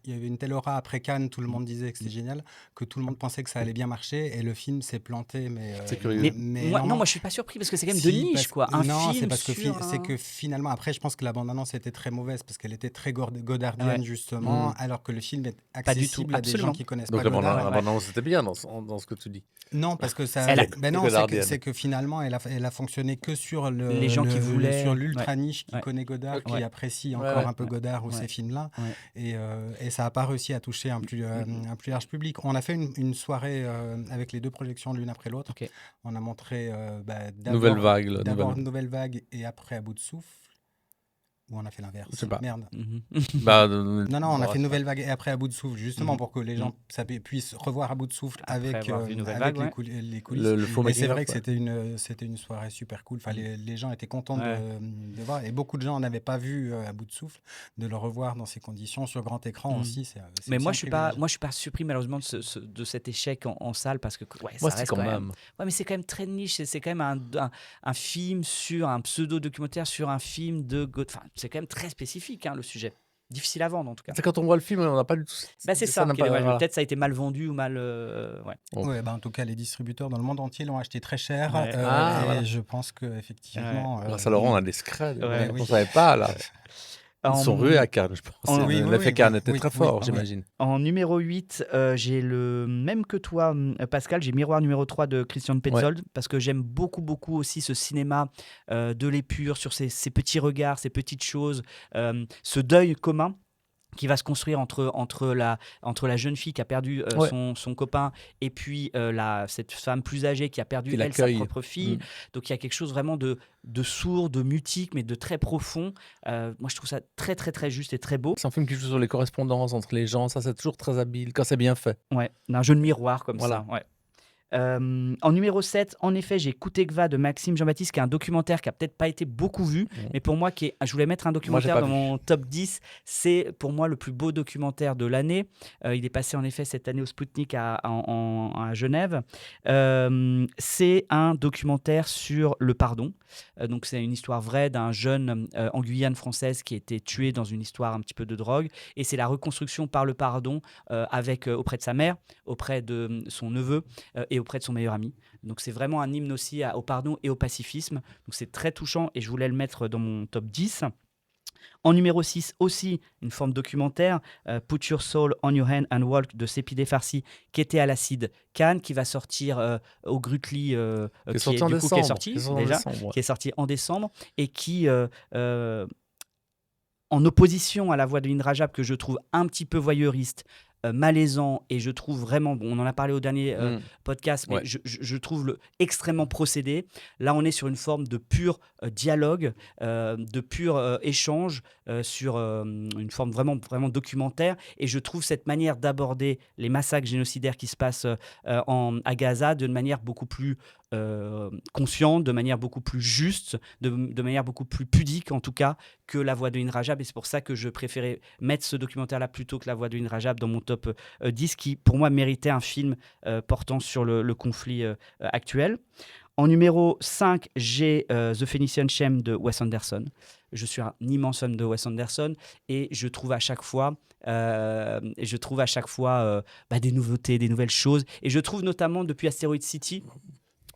il y avait une telle aura après Cannes, tout le monde disait que c'était génial, que tout le monde pensait que ça allait bien marcher, et le film s'est planté. C'est curieux. Mais moi, je ne suis pas surpris, parce que c'est quand même de niche, quoi. C'est parce que c'est que finalement, après, je pense que la bande-annonce était très mauvaise, parce qu'elle était très godardienne, justement, alors que le film est accessible à des gens qui connaissent pas Godard. Donc la bande-annonce était bien dans ce que tu dis. Non, parce que ça. C'est que finalement, elle a fonctionné que sur les gens qui voulaient, sur l'ultra niche qui connaît Godard, qui apprécie encore un peu Godard ou ces films-là, et ça n'a pas réussi à toucher un plus large public. On a fait une soirée avec les 2 projections l'une après l'autre. Okay. On a montré d'abord Nouvelle Vague et après À bout de souffle. Ou on a fait l'inverse? Je sais pas. Merde. Bah, Non, on a bon, fait une nouvelle vague et après À bout de souffle, justement pour que les gens puissent revoir À bout de souffle Après avec, avoir vu Nouvelle avec Vague, les coulisses. le faux Et c'est making vrai of, que ouais. c'était une soirée super cool. Enfin, les gens étaient contents Ouais. de voir. Et beaucoup de gens n'avaient pas vu À bout de souffle. De le revoir dans ces conditions, sur grand écran aussi, c'est Mais aussi moi, un privilège. je suis pas surpris malheureusement de cet échec en salle parce que ouais, Moi, ça si, reste quand quand même. même. Ouais, mais c'est quand même très niche. C'est quand même un film sur un pseudo-documentaire sur un film de. Enfin, c'est quand même très spécifique le sujet. Difficile à vendre en tout cas. C'est quand on voit le film, on n'a pas du tout. Bah, c'est ça n'a qui est pas. dommage. Voilà. Peut-être ça a été mal vendu ou mal. Ouais. Bon. Ouais, bah, en tout cas, les distributeurs dans le monde entier l'ont acheté très cher. Ouais. Et Voilà. je pense qu'effectivement. Grâce à Laurent, on a des secrets. Ouais. On Oui. ne savait pas, là. Ils sont rués à En, Cannes, je pense. en- Oui, oui, L'effet oui, Cannes oui, était oui, très oui, fort, oui. j'imagine. en numéro 8, j'ai le même que toi, Pascal. J'ai Miroir numéro 3 de Christian Petzold parce que j'aime beaucoup, beaucoup aussi ce cinéma de l'épure sur ces petits regards, ces petites choses, ce deuil commun qui va se construire entre la jeune fille qui a perdu Ouais. son copain et puis cette femme plus âgée qui a perdu Qui elle sa l'accueille. propre fille. Donc il y a quelque chose vraiment de sourd, de mutique, mais de très profond. Moi je trouve ça très très très juste et très beau. C'est un film qui joue sur les correspondances entre les gens. Ça, c'est toujours très habile quand c'est bien fait. Ouais, un jeu de miroir comme Voilà. ça. Ouais. En numéro 7, en effet, j'ai Kutekva de Maxime Jean-Baptiste, qui est un documentaire qui a peut-être pas été beaucoup vu, mais pour moi, je voulais mettre un documentaire pas dans vu. mon top 10. C'est pour moi le plus beau documentaire de l'année. Il est passé en effet cette année au Spoutnik à Genève. C'est un documentaire sur le pardon. Donc c'est une histoire vraie d'un jeune en Guyane française qui a été tué dans une histoire un petit peu de drogue. Et c'est la reconstruction par le pardon auprès de sa mère, auprès de son neveu et auprès de son meilleur ami. Donc c'est vraiment un hymne aussi au pardon et au pacifisme. Donc c'est très touchant et je voulais le mettre dans mon top 10. En numéro 6, aussi une forme documentaire, Put Your Soul on Your Hand and Walk de Sepideh Farsi, qui était à l'Acide Cannes, qui va sortir au Grutli, Qui est sorti en décembre. Qui est sorti en décembre, et qui, en opposition à La Voix de Indra Rajab, que je trouve un petit peu voyeuriste, malaisant, et je trouve vraiment, on en a parlé au dernier podcast, mais je trouve extrêmement procédé. Là, on est sur une forme de pur dialogue, de pur échange, sur une forme vraiment, vraiment documentaire, et je trouve cette manière d'aborder les massacres génocidaires qui se passent à Gaza d'une manière beaucoup plus consciente, de manière beaucoup plus juste, de manière beaucoup plus pudique en tout cas que La Voix de Indra Rajab, et c'est pour ça que je préférais mettre ce documentaire-là plutôt que La Voix de Indra Rajab dans mon top 10, qui pour moi méritait un film portant sur le conflit actuel. En numéro 5, j'ai The Phoenician Shame de Wes Anderson. Je suis un immense fan de Wes Anderson et je trouve à chaque fois des nouveautés, des nouvelles choses. Et je trouve notamment depuis Asteroid City.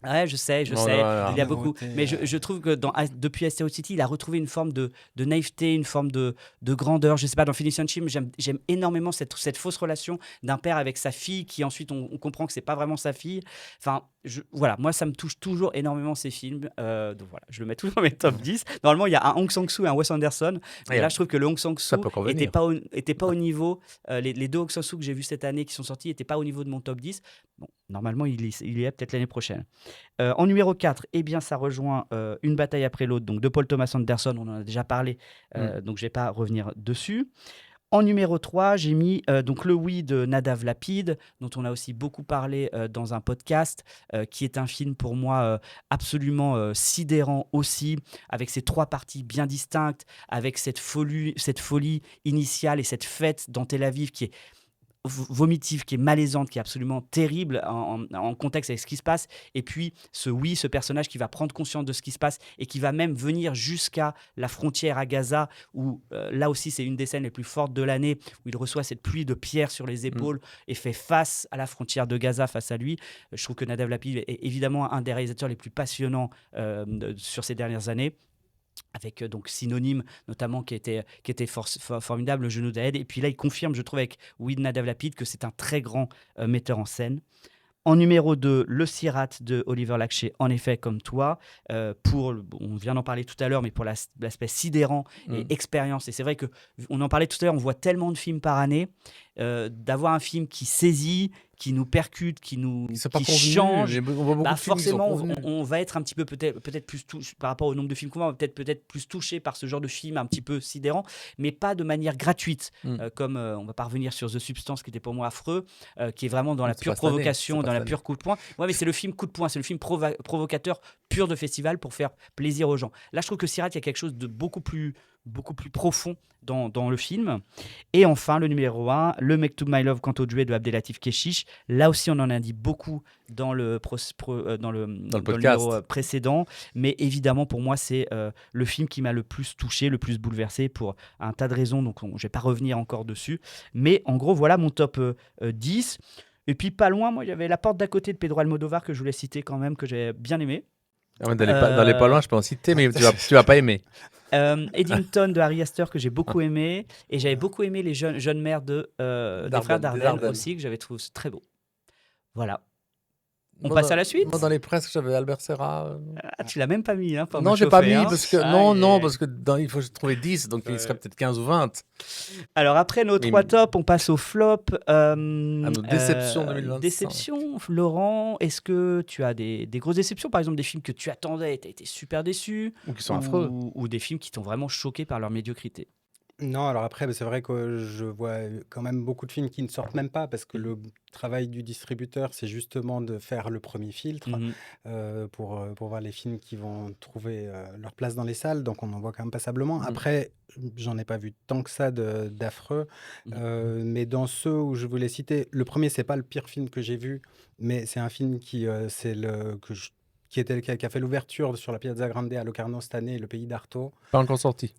Ouais, je sais, il y a beaucoup. Mais je trouve que depuis Asteroid City, il a retrouvé une forme de naïveté, une forme de grandeur. Je sais pas, dans Phoenician Shame, j'aime énormément cette fausse relation d'un père avec sa fille, qui ensuite on comprend que c'est pas vraiment sa fille. Enfin, voilà, moi ça me touche toujours énormément ces films. Donc voilà, je le mets toujours dans mes top 10. Normalement, il y a un Hong Sang-soo et un Wes Anderson. Et là, je trouve que le Hong Sang-soo était pas au niveau. Les deux Hong Sang-soo que j'ai vus cette année qui sont sortis n'étaient pas au niveau de mon top 10. Bon, normalement, il y est peut-être l'année prochaine. En numéro 4, eh bien, ça rejoint Une bataille après l'autre, donc de Paul Thomas Anderson, on en a déjà parlé, donc je ne vais pas revenir dessus. En numéro 3, j'ai mis donc Le Oui de Nadav Lapid, dont on a aussi beaucoup parlé dans un podcast, qui est un film pour moi absolument sidérant aussi, avec ses 3 parties bien distinctes, avec cette folie initiale et cette fête dans Tel Aviv qui est vomitive, qui est malaisante, qui est absolument terrible en contexte avec ce qui se passe, et puis ce personnage qui va prendre conscience de ce qui se passe et qui va même venir jusqu'à la frontière à Gaza, où là aussi c'est une des scènes les plus fortes de l'année, où il reçoit cette pluie de pierres sur les épaules et fait face à la frontière de Gaza face à lui. Je trouve que Nadav Lapid est évidemment un des réalisateurs les plus passionnants sur ces dernières années, avec donc Synonyme notamment qui était formidable, Le Genou d'Aed. Et puis là, il confirme, je trouve, avec Weed Nadav Lapid, que c'est un très grand metteur en scène. En numéro 2, Le Sirat de Oliver Lakshay, en effet, comme toi, on vient d'en parler tout à l'heure, mais pour l'aspect sidérant et expérience. Et c'est vrai qu'on en parlait tout à l'heure, on voit tellement de films par année, d'avoir un film qui saisit, qui nous percute, qui C'est pas convenu. change, On voit beaucoup de films qui sont forcément, convenus. on va être un petit peu peut-être plus touché par rapport au nombre de films qu'on voit, on va peut-être plus touché par ce genre de film un petit peu sidérant, mais pas de manière gratuite, comme on va pas revenir sur The Substance qui était pour moi affreux, qui est vraiment dans la C'est pure pas cette année, provocation, c'est pas dans la cette pure coup de poing. Ouais, mais c'est le film coup de poing, c'est le film provocateur pur de festival pour faire plaisir aux gens. Là, je trouve que Sirat, il y a quelque chose de beaucoup plus profond dans le film. Et enfin, le numéro 1, le Make to My Love Canto Duet de Abdelatif Keshish. Là aussi, on en a dit beaucoup dans le podcast numéro précédent. Mais évidemment, pour moi, c'est le film qui m'a le plus touché, le plus bouleversé pour un tas de raisons. Donc, je ne vais pas revenir encore dessus. Mais en gros, voilà mon top 10. Et puis, pas loin, moi, il y avait La Porte d'à côté de Pedro Almodovar que je voulais citer quand même, que j'ai bien aimé. Ah ouais, dans les pas loin, je peux en citer, mais tu vas pas aimer. Eddington de Harry Astor que j'ai beaucoup aimé, et j'avais beaucoup aimé les jeunes mères des frères Dardenne aussi, que j'avais trouvé très beau. Voilà. On passe à la suite. Moi, dans les presque, j'avais Albert Serra. Ah, tu l'as même pas mis, hein, pour Non, me j'ai pas chauffer, mis hein. parce que parce que il faut trouver 10, donc il serait peut-être 15 ou 20. Alors après nos 3 tops, on passe au flop. À nos déceptions 2025. Déceptions, Laurent, est-ce que tu as des grosses déceptions, par exemple des films que tu attendais et tu as été super déçu, Ou qui sont affreux. ou des films qui t'ont vraiment choqué par leur médiocrité? Non, alors après, c'est vrai que je vois quand même beaucoup de films qui ne sortent même pas parce que le travail du distributeur, c'est justement de faire le premier filtre pour voir les films qui vont trouver leur place dans les salles. Donc, on en voit quand même passablement. Après, j'en ai pas vu tant que ça d'affreux. Mais dans ceux où je voulais citer, le premier, c'est pas le pire film que j'ai vu, mais c'est un film qui a fait l'ouverture sur la Piazza Grande à Locarno cette année, Le Pays d'Artaud. Pas encore sorti.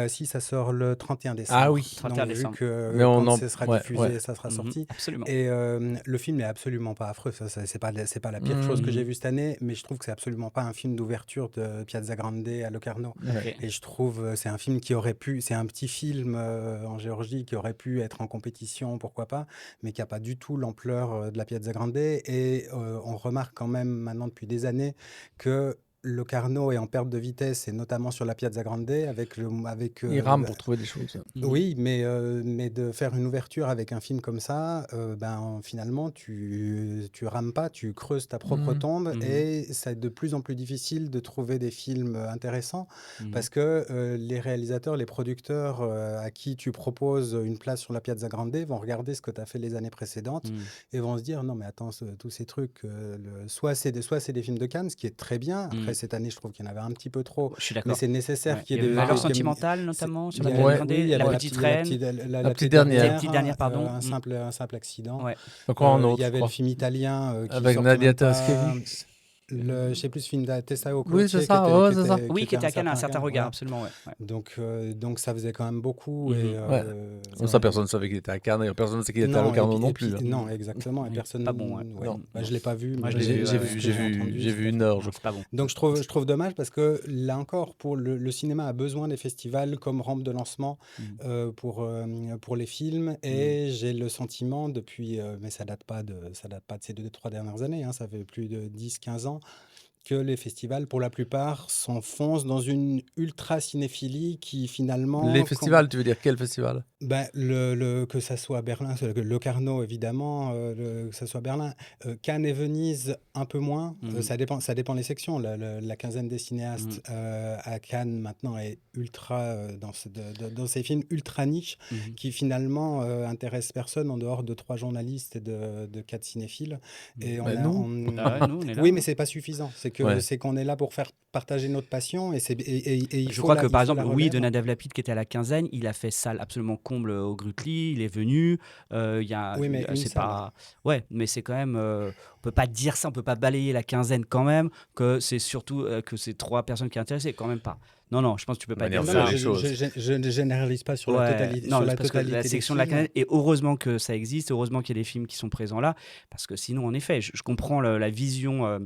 Si, ça sort le 31 décembre. Ah oui, 31 Donc, décembre. vu que Mais quand ce sera diffusé, ça sera Mhm, sorti. absolument. Et le film n'est absolument pas affreux. C'est pas la pire chose que j'ai vue cette année, mais je trouve que c'est absolument pas un film d'ouverture de Piazza Grande à Locarno. Ok. Et je trouve c'est un film qui aurait pu, c'est un petit film en Géorgie qui aurait pu être en compétition, pourquoi pas, mais qui n'a pas du tout l'ampleur de la Piazza Grande. Et on remarque quand même maintenant depuis des années que Locarno est en perte de vitesse, et notamment sur la Piazza Grande, il rame pour trouver des choses. oui, mais de faire une ouverture avec un film comme ça, finalement, tu rames pas, tu creuses ta propre tombe, et c'est de plus en plus difficile de trouver des films intéressants, parce que les réalisateurs, les producteurs à qui tu proposes une place sur la Piazza Grande vont regarder ce que tu as fait les années précédentes et vont se dire, non mais attends, tous ces trucs, soit c'est des films de Cannes, ce qui est très bien. Après, cette année, je trouve qu'il y en avait un petit peu trop, Je suis d'accord. mais c'est nécessaire qu'il y ait des des valeurs qu'il y ait- sentimentales, notamment, sur la il y a- Piazza ouais, Grande, oui, il y a la petite reine. la petite dernière. La petite dernière, pardon. un simple accident. Ouais. Encore un autre. Il y avait je le crois. film italien qui Avec sortait Nadia même pas, Taraskiewicz. je sais plus, ce film de Tessao Oui, c'est ça, ouais, c'est ça. Oui, qui était à Cannes, un certain regard, ouais. absolument. Ouais. Donc ça faisait quand même beaucoup. Ça, personne ne savait qu'il était à Cannes, et personne ne savait qu'il était à Non, Locarno et puis- non et puis- plus. Non, exactement. Et Oui, personne. pas bon, ouais. Non. Je l'ai pas vu. Moi, mais je l'ai vu, ce que entendu, j'ai c'est vu pas- une heure, C'est pas bon. Donc je trouve dommage parce que là encore, pour le cinéma a besoin des festivals comme rampe de lancement pour les films, et j'ai le sentiment depuis, mais ça date pas de ces 2-3 dernières années, hein, ça fait plus de 10-15 ans, que les festivals, pour la plupart, s'enfoncent dans une ultra cinéphilie qui finalement... Les festivals, tu veux dire quel festival? Que ça soit Berlin, Locarno évidemment, que ça soit Berlin, Cannes et Venise un peu moins, ça dépend les sections. La quinzaine des cinéastes à Cannes maintenant est ultra dans ces films ultra niches qui finalement intéressent personne en dehors de 3 journalistes et de 4 cinéphiles. Et Nous, on est là. oui, mais c'est pas suffisant. Ouais. C'est qu'on est là pour faire partager notre passion, et il Je faut crois la- que il par faut exemple, la oui, relève. de Nadav Lapid qui était à la quinzaine, il a fait salle absolument comble au Grutli, il est venu. Il y a, Oui, mais une c'est salle. pas, ouais, mais c'est quand même, on peut pas dire ça, on peut pas balayer la quinzaine quand même, que c'est surtout que c'est 3 personnes qui sont intéressées, quand même pas. Non, je pense que tu peux pas dire manière de ça. faire les choses. Je ne généralise pas sur la Ouais, totalité. non, sur la parce que totalité la des section de la films. quinzaine, et heureusement que ça existe, heureusement qu'il y a des films qui sont présents là, parce que sinon, en effet, je comprends la vision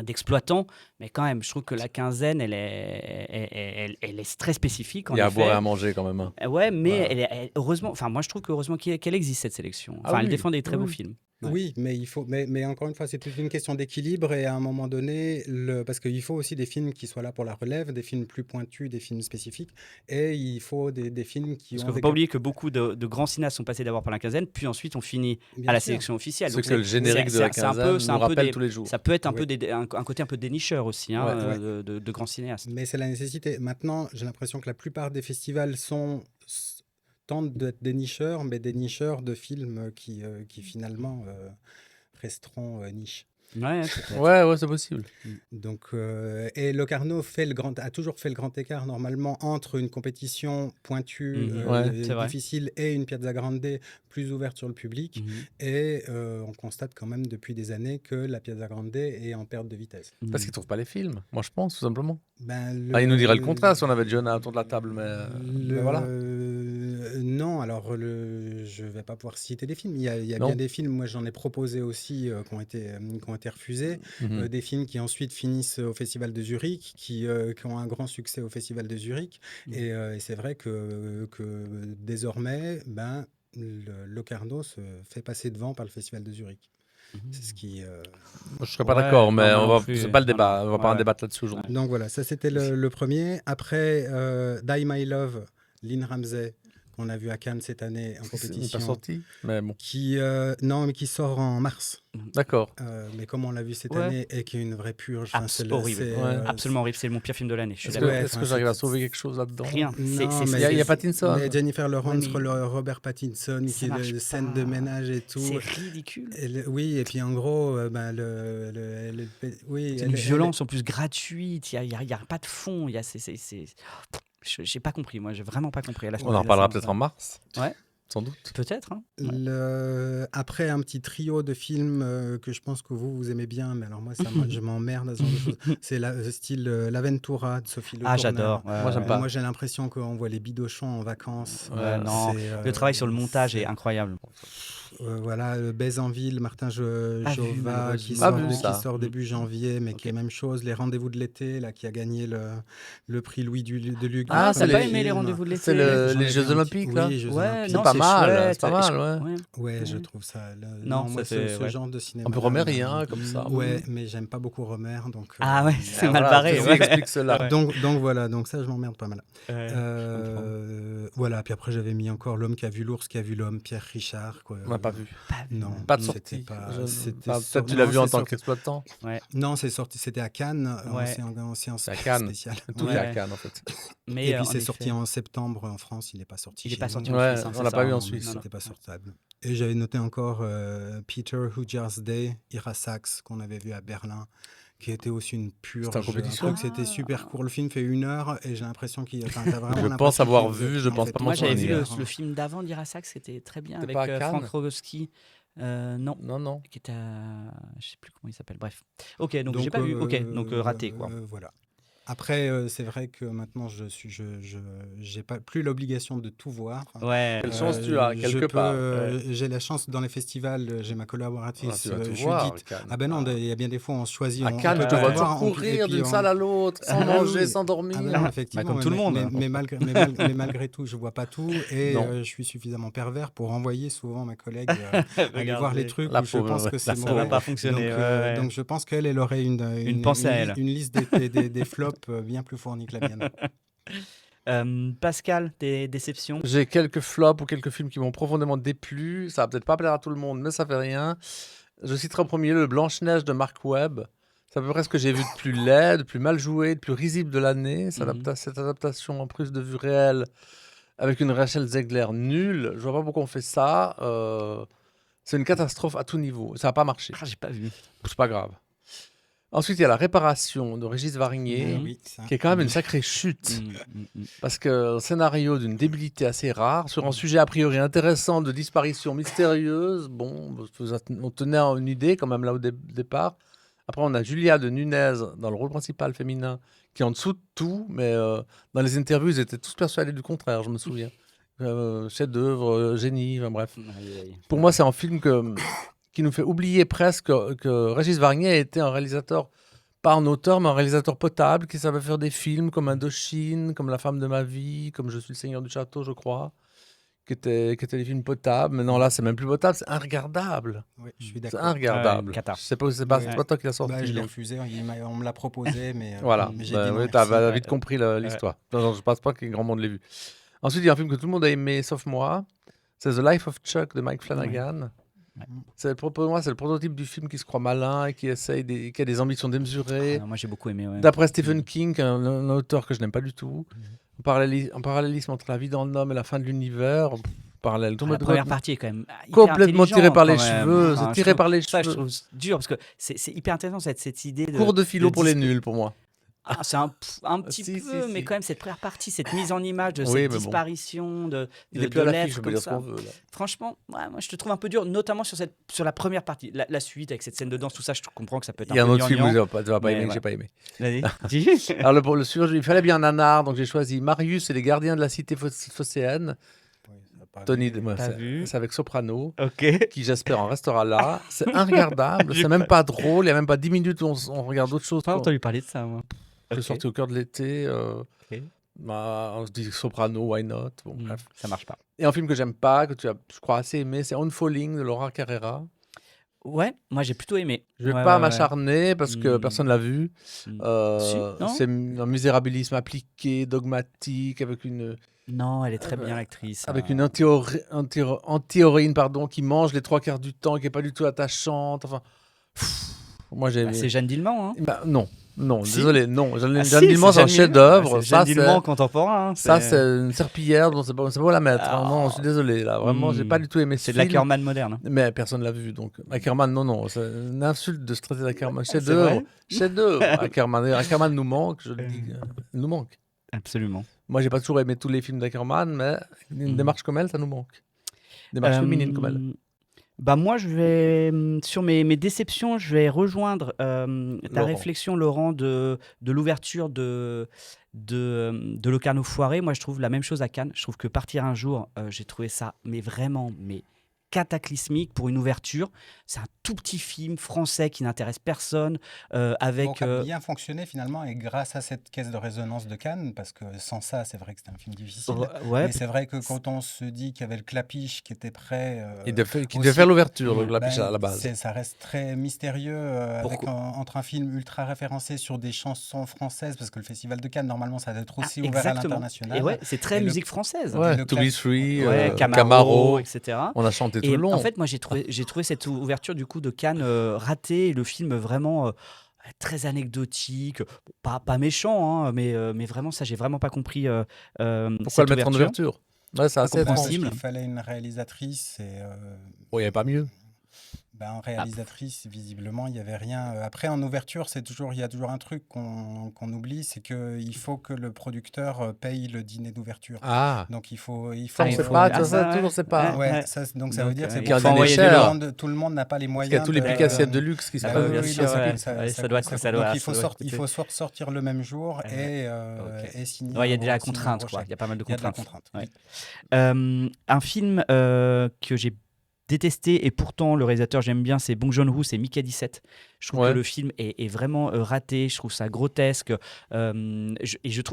d'exploitant, mais quand même, je trouve que la quinzaine, elle est très spécifique. Il y a à boire et à manger quand même. Ouais, mais Voilà. heureusement, enfin, moi je trouve qu'heureusement qu'elle existe cette sélection. Ah Enfin, elle oui, défend des très oui. beaux films. Ouais. Oui, mais encore une fois, c'est toute une question d'équilibre et à un moment donné, parce qu'il faut aussi des films qui soient là pour la relève, des films plus pointus, des films spécifiques, et il faut des films qui Parce ont qu'il ne faut pas oublier que beaucoup de grands cinéastes sont passés d'abord par la quinzaine, puis ensuite on finit Bien à la sûr. sélection officielle. C'est Donc que le générique de la quinzaine nous rappelle tous les jours. ça peut être un Ouais. peu un côté un peu dénicheur aussi, hein, Ouais. Ouais. de grands cinéastes. Mais c'est la nécessité. Maintenant, j'ai l'impression que la plupart des festivals tentent d'être des nicheurs, mais des nicheurs de films qui finalement resteront niche. Ouais, peut-être. Ouais, c'est possible. Donc, et Locarno a toujours fait le grand écart normalement entre une compétition pointue, Ouais. C'est vrai. difficile, et une Piazza Grande plus ouverte sur le public. Et on constate quand même depuis des années que la Piazza Grande est en perte de vitesse. Parce qu'ils trouvent pas les films, moi je pense, tout simplement. Ben, Il nous dirait le contraire si on avait John autour de la table, mais voilà. Non, alors je vais pas pouvoir citer des films. Il y a Non. bien des films, moi j'en ai proposé aussi qui ont été refusés. Des films qui ensuite finissent au Festival de Zurich, qui ont un grand succès au Festival de Zurich. Et c'est vrai que désormais, le Locarno se fait passer devant par le Festival de Zurich. C'est ce qui. Je serais pas Ouais, d'accord, mais non, moi non plus. c'est pas le débat. Non, On va pas en ouais. débattre là-dessus aujourd'hui. Donc voilà, ça c'était le premier. Après, Die My Love, Lynn Ramsey, qu'on a vu à Cannes cette année en C'est pas compétition. sorti, mais bon. Non, mais qui sort en mars. D'accord. Mais comme on l'a vu cette Ouais. année et qui est une vraie purge. Horrible. Ouais. Absolument horrible. C'est mon pire film de l'année. Je suis Est-ce d'accord. Ouais, que enfin, j'arrive à c'est- sauver quelque chose là-dedans? Rien. Non, C'est- mais Il y a c'est- Pattinson. Mais Jennifer Lawrence, Ouais, mais- Robert Pattinson, Ça qui est marche de pas. scène de ménage et tout. C'est ridicule. Oui, et puis en gros, oui, C'est une violence en plus gratuite. Il y a pas de fond. J'ai pas compris. Moi, j'ai vraiment pas compris. Là, je On en trouvais reparlera ça- peut-être en mars. Ouais. Sans doute. Peut-être. Hein. Ouais. Après, un petit trio de films que je pense que vous aimez bien, mais alors moi, je m'emmerde à ce genre de choses. C'est style L'Aventura de Sophie Le Ah, Tourneur. j'adore. Moi, j'aime pas. Moi, j'ai l'impression qu'on voit les bidochons en vacances. Ouais, non. Le travail sur le montage est incroyable. Voilà, Baise en ville, Martin Pas vu, Jova, qui malheureusement. sort début janvier, mais Ok. qui est même chose. Les Rendez-vous de l'été, là, qui a gagné le prix Louis de Lugue. Ah, c'est t'as pas les aimé les rendez-vous de l'été? C'est J'en ai les vu Jeux un petit- Olympiques, là. Oui, Jeux Ouais, Olympiques. non, pas c'est mal, chouette. c'est pas mal, ouais. Ouais, je Ouais. trouve ça. Non, moi, ça fait- ce ouais. genre de cinéma. Un peu romérien, comme ça. Ouais, mais j'aime pas beaucoup Romer, donc. Ah ouais, c'est mal Voilà, barré. ceci Ouais. explique cela. Ouais. Donc voilà, donc ça, je m'emmerde pas mal. Ouais, Voilà, puis après, j'avais mis encore L'homme qui a vu l'ours, qui a vu l'homme, Pierre Richard. Quoi. On n'a pas vu. Non, Pas de c'était sortie. pas- Je- c'était Enfin, sorti- Peut-être tu l'as non, vu en c'est tant sorti- qu'exploitant. Non, c'est sorti, c'était à Cannes, Ouais. en séance C'est à Cannes. spéciale. Tout Ouais. est à Cannes, en fait. Mais Et puis en c'est effet. sorti en septembre en France, il n'est pas sorti. Il est chez pas nous. sorti Ouais, en Suisse. hein, on c'est l'a ça, pas vu en hein. Suisse. Non, non. C'était pas sortable. Et j'avais noté encore Peter Hujar's Day, Ira Sachs, qu'on avait vu à Berlin, qui était aussi une purge. C'était en compétition. Je crois que c'était super court. Le film fait 1 heure et j'ai l'impression qu'il. Enfin, t'as vraiment Je pense l'impression avoir qu'il- vu, je en pense fait, pas Moi, m'en j'avais vu souvenir. le film d'avant d'Irasax, c'était très bien, C'était avec pas à Cannes Frank Rogowski. Non, Non. qui était je sais plus comment il s'appelle. Bref. Ok, donc j'ai pas vu. Ok, donc raté quoi. Voilà. Après, c'est vrai que maintenant, j'ai pas plus l'obligation de tout voir. Ouais. Quelle chance tu as, quelque part. J'ai la chance dans les festivals, j'ai ma Ah, collaboratrice tu vas tout Judith. voir. Cannes. Ah ben non, il y a bien des fois on choisit. À on Cannes, peut tu te tout vois voir, toujours et courir puis d'une on- salle à l'autre, sans Ah manger, oui. sans dormir. Ah ben non, effectivement, comme tout le monde. Mais malgré tout, je vois pas tout et Non. je suis suffisamment pervers pour envoyer souvent ma collègue aller voir les trucs La où je pauvre, pense ouais. que c'est Ça va mauvais. pas fonctionner. Donc je pense qu'elle aurait une pensée à elle. une liste des flops bien plus fournie que la mienne. Pascal, tes déceptions? J'ai quelques flops ou quelques films qui m'ont profondément déplu. Ça va peut-être pas plaire à tout le monde, mais ça fait rien. Je citerai en premier le Blanche-Neige de Mark Webb. C'est à peu près ce que j'ai vu de plus laid, de plus mal joué, de plus risible de l'année. Cette adaptation en plus de vue réelle avec une Rachel Zegler nulle. Je vois pas pourquoi on fait ça. C'est une catastrophe à tout niveau. Ça n'a pas marché. Ah, j'ai pas vu. C'est pas grave. Ensuite, il y a La Réparation de Régis Varnier, Oui, ça. qui est quand même une sacrée chute. Mm. Parce que scénario d'une débilité assez rare, sur un sujet a priori intéressant de disparition mystérieuse, bon, on tenait une idée quand même là au départ. Après, on a Julia de Nunez dans le rôle principal féminin, qui est en dessous de tout, mais dans les interviews, ils étaient tous persuadés du contraire, je me souviens. Chef-d'œuvre, génie, enfin bref. Aïe, aïe. Pour moi, c'est un film qui nous fait oublier presque que Régis Varnier était un réalisateur, pas un auteur, mais un réalisateur potable, qui savait faire des films comme Indochine, comme La femme de ma vie, comme Je suis le seigneur du château, je crois, qui étaient des films potables. Mais non, là, c'est même plus potable, c'est regardable. Oui, je suis C'est d'accord. regardable. cata. Je sais pas, c'est pas Ouais. toi qui l'as sorti. Bah, je l'ai refusé, on me l'a proposé, mais Voilà, mais j'ai bah, dit non, ouais, merci. t'as vite compris l'histoire. Non, je pense pas que grand monde l'ait vu. Ensuite, il y a un film que tout le monde a aimé, sauf moi. C'est The Life of Chuck de Mike Flanagan. Ouais. Pour moi, c'est le prototype du film qui se croit malin et qui a des ambitions démesurées. Moi, j'ai beaucoup aimé. Ouais. D'après Stephen King, un auteur que je n'aime pas du tout. Un parallélisme entre la vie dans le homme et la fin de l'univers. Parallèle. La première partie est quand même hyper complètement tiré intelligente, par les quand même. cheveux. Enfin, C'est je tiré trouve- par les Ça, je cheveux. trouve dur parce que c'est hyper intéressant cette idée de. Cours de philo de pour les disque- nuls, pour moi. C'est un petit Si, peu, si, mais si. quand même cette première partie, cette mise en image de Oui, cette mais bon. disparition Il de est plus à l'affiche, l'être on peut comme dire ce ça. qu'on veut. Là. Franchement, ouais, moi je te trouve un peu dur, notamment sur la première partie. La suite avec cette scène de danse, tout ça, je comprends que ça peut être Il y a un un peu autre film où gnangnan. tu vas pas Mais aimer, que voilà. j'ai pas aimé. Vas-y, dis. Alors, le suivant, il fallait bien un nanar, donc j'ai choisi Marius et les gardiens de la cité phocéenne. Oui, ça a pas Tony, vu. Pas vu. c'est avec Soprano, Ok. qui j'espère en restera là. C'est regardable, J'ai c'est même pas drôle, il y a même pas 10 minutes où on regarde autre chose. Pas entendu parler de ça, moi. Je Ok. suis sorti au cœur de l'été. Ok. On se dit Soprano, why not? Bon, bref. Ça marche pas. Et un film que j'aime pas, que tu as, je crois, assez aimé, c'est On Falling de Laura Carrera. Ouais, moi j'ai plutôt aimé. Je vais Ouais, pas ouais, ouais. m'acharner parce que personne l'a vu. Si, non C'est un misérabilisme appliqué, dogmatique, avec une Non, elle est très bien l'actrice. avec une anti-héroïne pardon, qui mange les 3 quarts du temps, qui est pas du tout attachante. Enfin, moi j'ai Bah, aimé. c'est Jeanne Dielman, hein. Bah, non, Si. désolé, non. Jeanne Ah, si, Dielman, c'est un Jeanne Dielman. chef-d'œuvre. C'est Jeanne Ça, Dielman c'est contemporain. hein. ça, c'est une serpillière, dont c'est pas où la mettre. hein. Ah. Non, je suis désolé là. Vraiment, j'ai pas du tout aimé ce C'est de film. l'Ackerman moderne. hein. Mais personne l'a vu, donc Ackerman, non, c'est une insulte de se traiter d'Ackerman. C'est Chef-d'œuvre, vrai chef-d'œuvre. Ackerman nous manque, je le dis, il nous manque. Absolument. Moi, j'ai pas toujours aimé tous les films d'Ackerman, mais une Mhm. démarche comme elle, ça nous manque. Une démarche féminine comme elle. Bah moi, je vais sur mes déceptions, je vais rejoindre ta Laurent. réflexion, Laurent, de l'ouverture de Locarno Foiré. Moi, je trouve la même chose à Cannes. Je trouve que Partir un jour, j'ai trouvé ça, mais vraiment, cataclysmique pour une ouverture. C'est un tout petit film français qui n'intéresse personne, avec Donc, a bien fonctionné finalement, et grâce à cette caisse de résonance de Cannes, parce que sans ça, c'est vrai que c'était un film difficile. ouais, Mais c'est vrai que quand on se dit qu'il y avait le Clapiche qui était prêt, Qui devait aussi- faire l'ouverture, donc la ben, piche à la base. ça reste très mystérieux Pourquoi entre un film ultra référencé sur des chansons françaises, parce que le Festival de Cannes, normalement, ça doit être Ah, aussi ouvert à exactement. l'international. Et ouais, c'est très Et le- musique française. Ouais, le To Be classe- Free, Ouais, Camaro. Camaro, etc. On a chanté tout Et le long. en fait, moi, j'ai trouvé cette ouverture du coup de Cannes ratée, et le film vraiment très anecdotique, bon, pas méchant, hein, mais vraiment ça, j'ai vraiment pas compris. Pourquoi cette le mettre en ouverture? Ouais, c'est assez Pas étrange. compréhensible. Il fallait une réalisatrice et Bon, il n'y avait pas mieux. en réalisatrice, visiblement, il n'y avait rien. Après, en ouverture, il y a toujours un truc qu'on oublie, c'est qu'il faut que le producteur paye le dîner d'ouverture. Ah, Donc il faut. ça, on il sait faut- pas, ah, ça, ouais. toujours, c'est pas. Ouais, Ouais. donc ça veut dire que c'est il pour faut ça que envoyer tout du le lourd. tout le monde n'a pas les Parce moyens. qu'il y a tous les de- picassiers de luxe qui se Ah peuvent. oui, bien oui, sûr, non, ça ouais. coûte- Ouais, ça doit être- ça donc doit- il faut, ça doit il coûter. faut soit sortir le même jour et Ok. signer. Ouais, il y a déjà la signer un contrainte, gros quoi. chèque. Il y a pas mal de Il y a de la contraintes. contrainte. Ouais. oui. Un film que j'ai détesté, et pourtant le réalisateur j'aime bien, c'est Bong Joon-ho, c'est Mickey 17. Je trouve Ouais. que le film est vraiment raté, je trouve ça grotesque.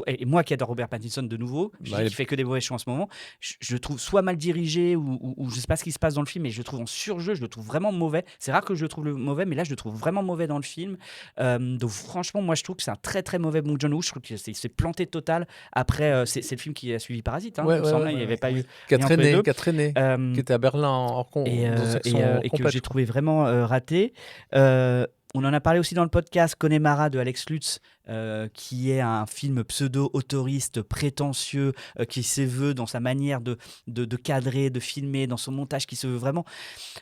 Et moi qui adore Robert Pattinson de nouveau, je Bah, dis il- qu'il fait que des mauvais choix en ce moment, je le trouve soit mal dirigé ou je sais pas ce qui se passe dans le film, mais je le trouve en surjeu, je le trouve vraiment mauvais. C'est rare que je le trouve mauvais, mais là je le trouve vraiment mauvais dans le film. Donc franchement, moi je trouve que c'est un très très mauvais Bong Joon-ho. Je trouve qu'il s'est planté total. Après, c'est le film qui a suivi Parasite. Hein, Ouais, il me ouais, semble, ouais, il n'y avait pas eu. Qui a entre les deux. traîné, qui était à Berlin hors con. Et dans section que complète. j'ai trouvé vraiment raté. On en a parlé aussi dans le podcast Connemara de Alex Lutz, qui est un film pseudo-autoriste prétentieux, qui se veut dans sa manière de cadrer, de filmer, dans son montage, qui se veut vraiment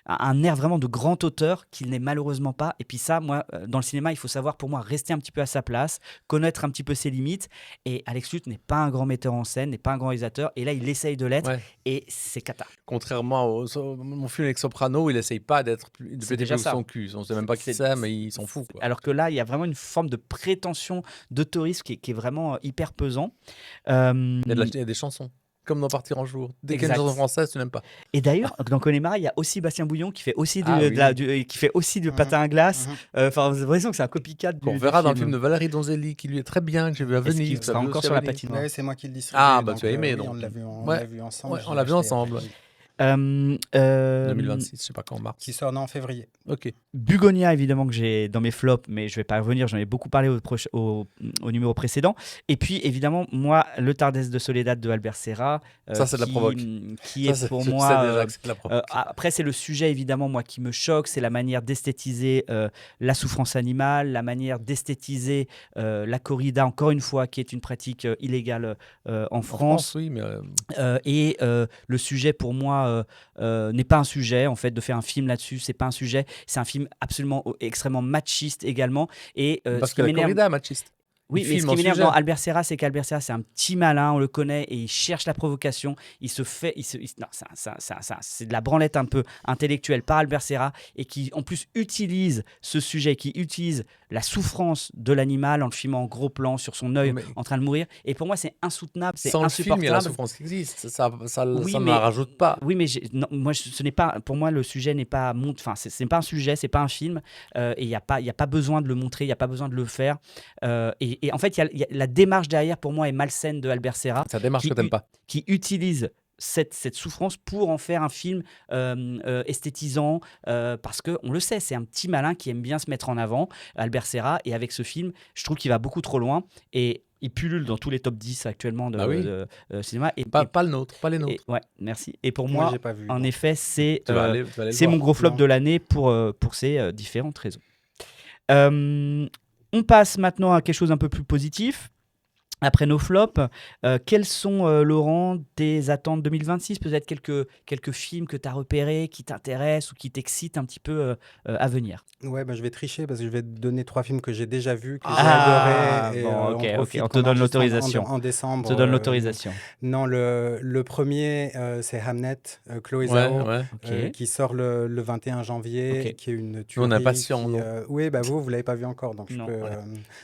un air vraiment de grand auteur qu'il n'est malheureusement pas. Et puis ça, moi, dans le cinéma, il faut savoir pour moi rester un petit peu à sa place, connaître un petit peu ses limites. Et Alex Lutz n'est pas un grand metteur en scène, n'est pas un grand réalisateur. Et là, il essaye de l'être, Ouais. et c'est cata. Contrairement au mon film avec Soprano, il essaye pas de C'est péter déjà plus ça. son cul. On sait même pas qui c'est, mais il s'en fout. Quoi. Alors que là, il y a vraiment une forme de prétention d'autorisme qui est vraiment hyper pesant. Il y a des chansons. comme dans Partir en jour. Dès qu'il y a une Exact. chanson française, tu n'aimes pas. Et d'ailleurs, dans Connemara, il y a aussi Bastien Bouillon qui fait aussi Ah oui. qui fait aussi du patin à glace. Enfin, vous avez l'impression que c'est un copycat Qu'on du verra dans le film de Valérie Donzelli, qui lui est très bien, que j'ai vu à Est-ce Venise. qu'il tu sera as vu encore aussi sur à la Venise. patinoire? Ouais, c'est moi qui le distribue. Ah, bah donc, tu as aimé, oui, donc. on l'a vu, on Ouais. l'a vu ensemble. Ouais, je on l'ai l'a vu acheté ensemble. après. 2026, je sais pas quand, mars. Qui sort en février. Ok. Bugonia, évidemment, que j'ai dans mes flops, mais je vais pas revenir, j'en ai beaucoup parlé au numéro précédent. Et puis, évidemment, moi, Le Tardesse de Soledad de Albert Serra. Ça, c'est de la provoque. Qui Ça, est pour je moi. sais déjà que c'est de la provoque. Après, c'est le sujet, évidemment, moi, qui me choque. C'est la manière d'esthétiser la souffrance animale, la manière d'esthétiser la corrida, encore une fois, qui est une pratique illégale en France. Oui, mais Et le sujet pour moi n'est pas un sujet en fait de faire un film là-dessus, c'est pas un sujet, c'est un film absolument extrêmement machiste également. Et parce ce que qui la m'énerve, corrida est machiste. oui, Il mais ce filme qui en m'énerve sujet. dans Albert Serra, c'est qu'Albert Serra, c'est un petit malin, on le connaît, et il cherche la provocation. Non, c'est de la branlette un peu intellectuelle par Albert Serra, et qui en plus utilise ce sujet, qui utilise la souffrance de l'animal en le filmant en gros plan sur son œil Mais- en train de mourir. Et pour moi, c'est insoutenable, c'est Sans le film, il y a la insupportable. souffrance qui existe. Ça Oui, ne mais- la rajoute pas. Oui, mais non, moi, ce n'est pas. Pour moi, le sujet n'est pas. Enfin, c'est pas un sujet, c'est pas un film. Et il y a pas besoin de le montrer, il y a pas besoin de le faire. Et en fait, la démarche derrière, pour moi, est malsaine de Albert Serra, Ça démarche que t'aimes pas. qui utilise cette souffrance pour en faire un film esthétisant, parce que on le sait, c'est un petit malin qui aime bien se mettre en avant, Albert Serra, et avec ce film, je trouve qu'il va beaucoup trop loin, et il pullule dans tous les top 10 actuellement de, Bah oui. de cinéma. Et, Pas le nôtre, pas les nôtres. ouais, merci. Et pour Moi, moi, j'ai pas vu. en non. effet, c'est Tu vas aller le c'est voir. mon gros flop Non. de l'année pour ces différentes raisons. On passe maintenant à quelque chose un peu plus positif. Après nos flops, quelles sont, Laurent, tes attentes 2026? Peut-être quelques films que tu as repérés, qui t'intéressent ou qui t'excitent un petit peu à venir. Ouais, bah, je vais tricher parce que je vais te donner 3 films que j'ai déjà vus, que j'ai Ah, adorés. Et, bon, ok, on profite on te qu'on donne enregistre l'autorisation. en décembre. On te donne l'autorisation. Non, le premier, c'est Hamnet, Chloé Ouais, Zhao, ouais. Ok. qui sort le 21 janvier, Ok. qui est une Nous, tuerie. on est impatients, qui, nous. oui, bah vous l'avez pas vu encore, donc Non, je peux. voilà.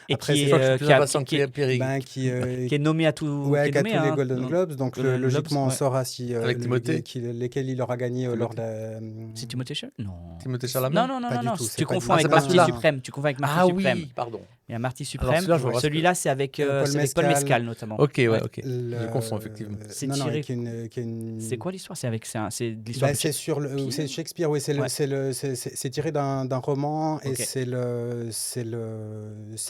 Et Après, qui Je crois que je suis est, plus qui a- impatient qui que est- Pierrick. qui qui est nommé à tout. ouais, qui est qui a nommé, tous les hein, Golden non, Globes, donc Golden logiquement Globes, on saura si Avec Timothée lesquels il aura gagné lors de Timothée. la. C'est Timothée Chalamet? Non. Timothée Chalamet. Non, non, non, Pas non, du non. tout, Tu c'est pas confonds du- avec c'est pas Marty celui-là. Suprême. Tu confonds avec Marty Ah Suprême. oui, pardon. Il y a Marty Alors Suprême. celui-là, je vois pas Celui-là, c'est avec Paul c'est avec Paul Mescal. Mescal notamment. Ok, ouais, Ouais. ok. Je confonds effectivement. C'est non, non, tiré- qui est une- C'est quoi l'histoire? C'est c'est de l'histoire Bah, de c'est sur Qui- c'est Shakespeare, oui, Ouais. c'est tiré d'un roman et Ok. c'est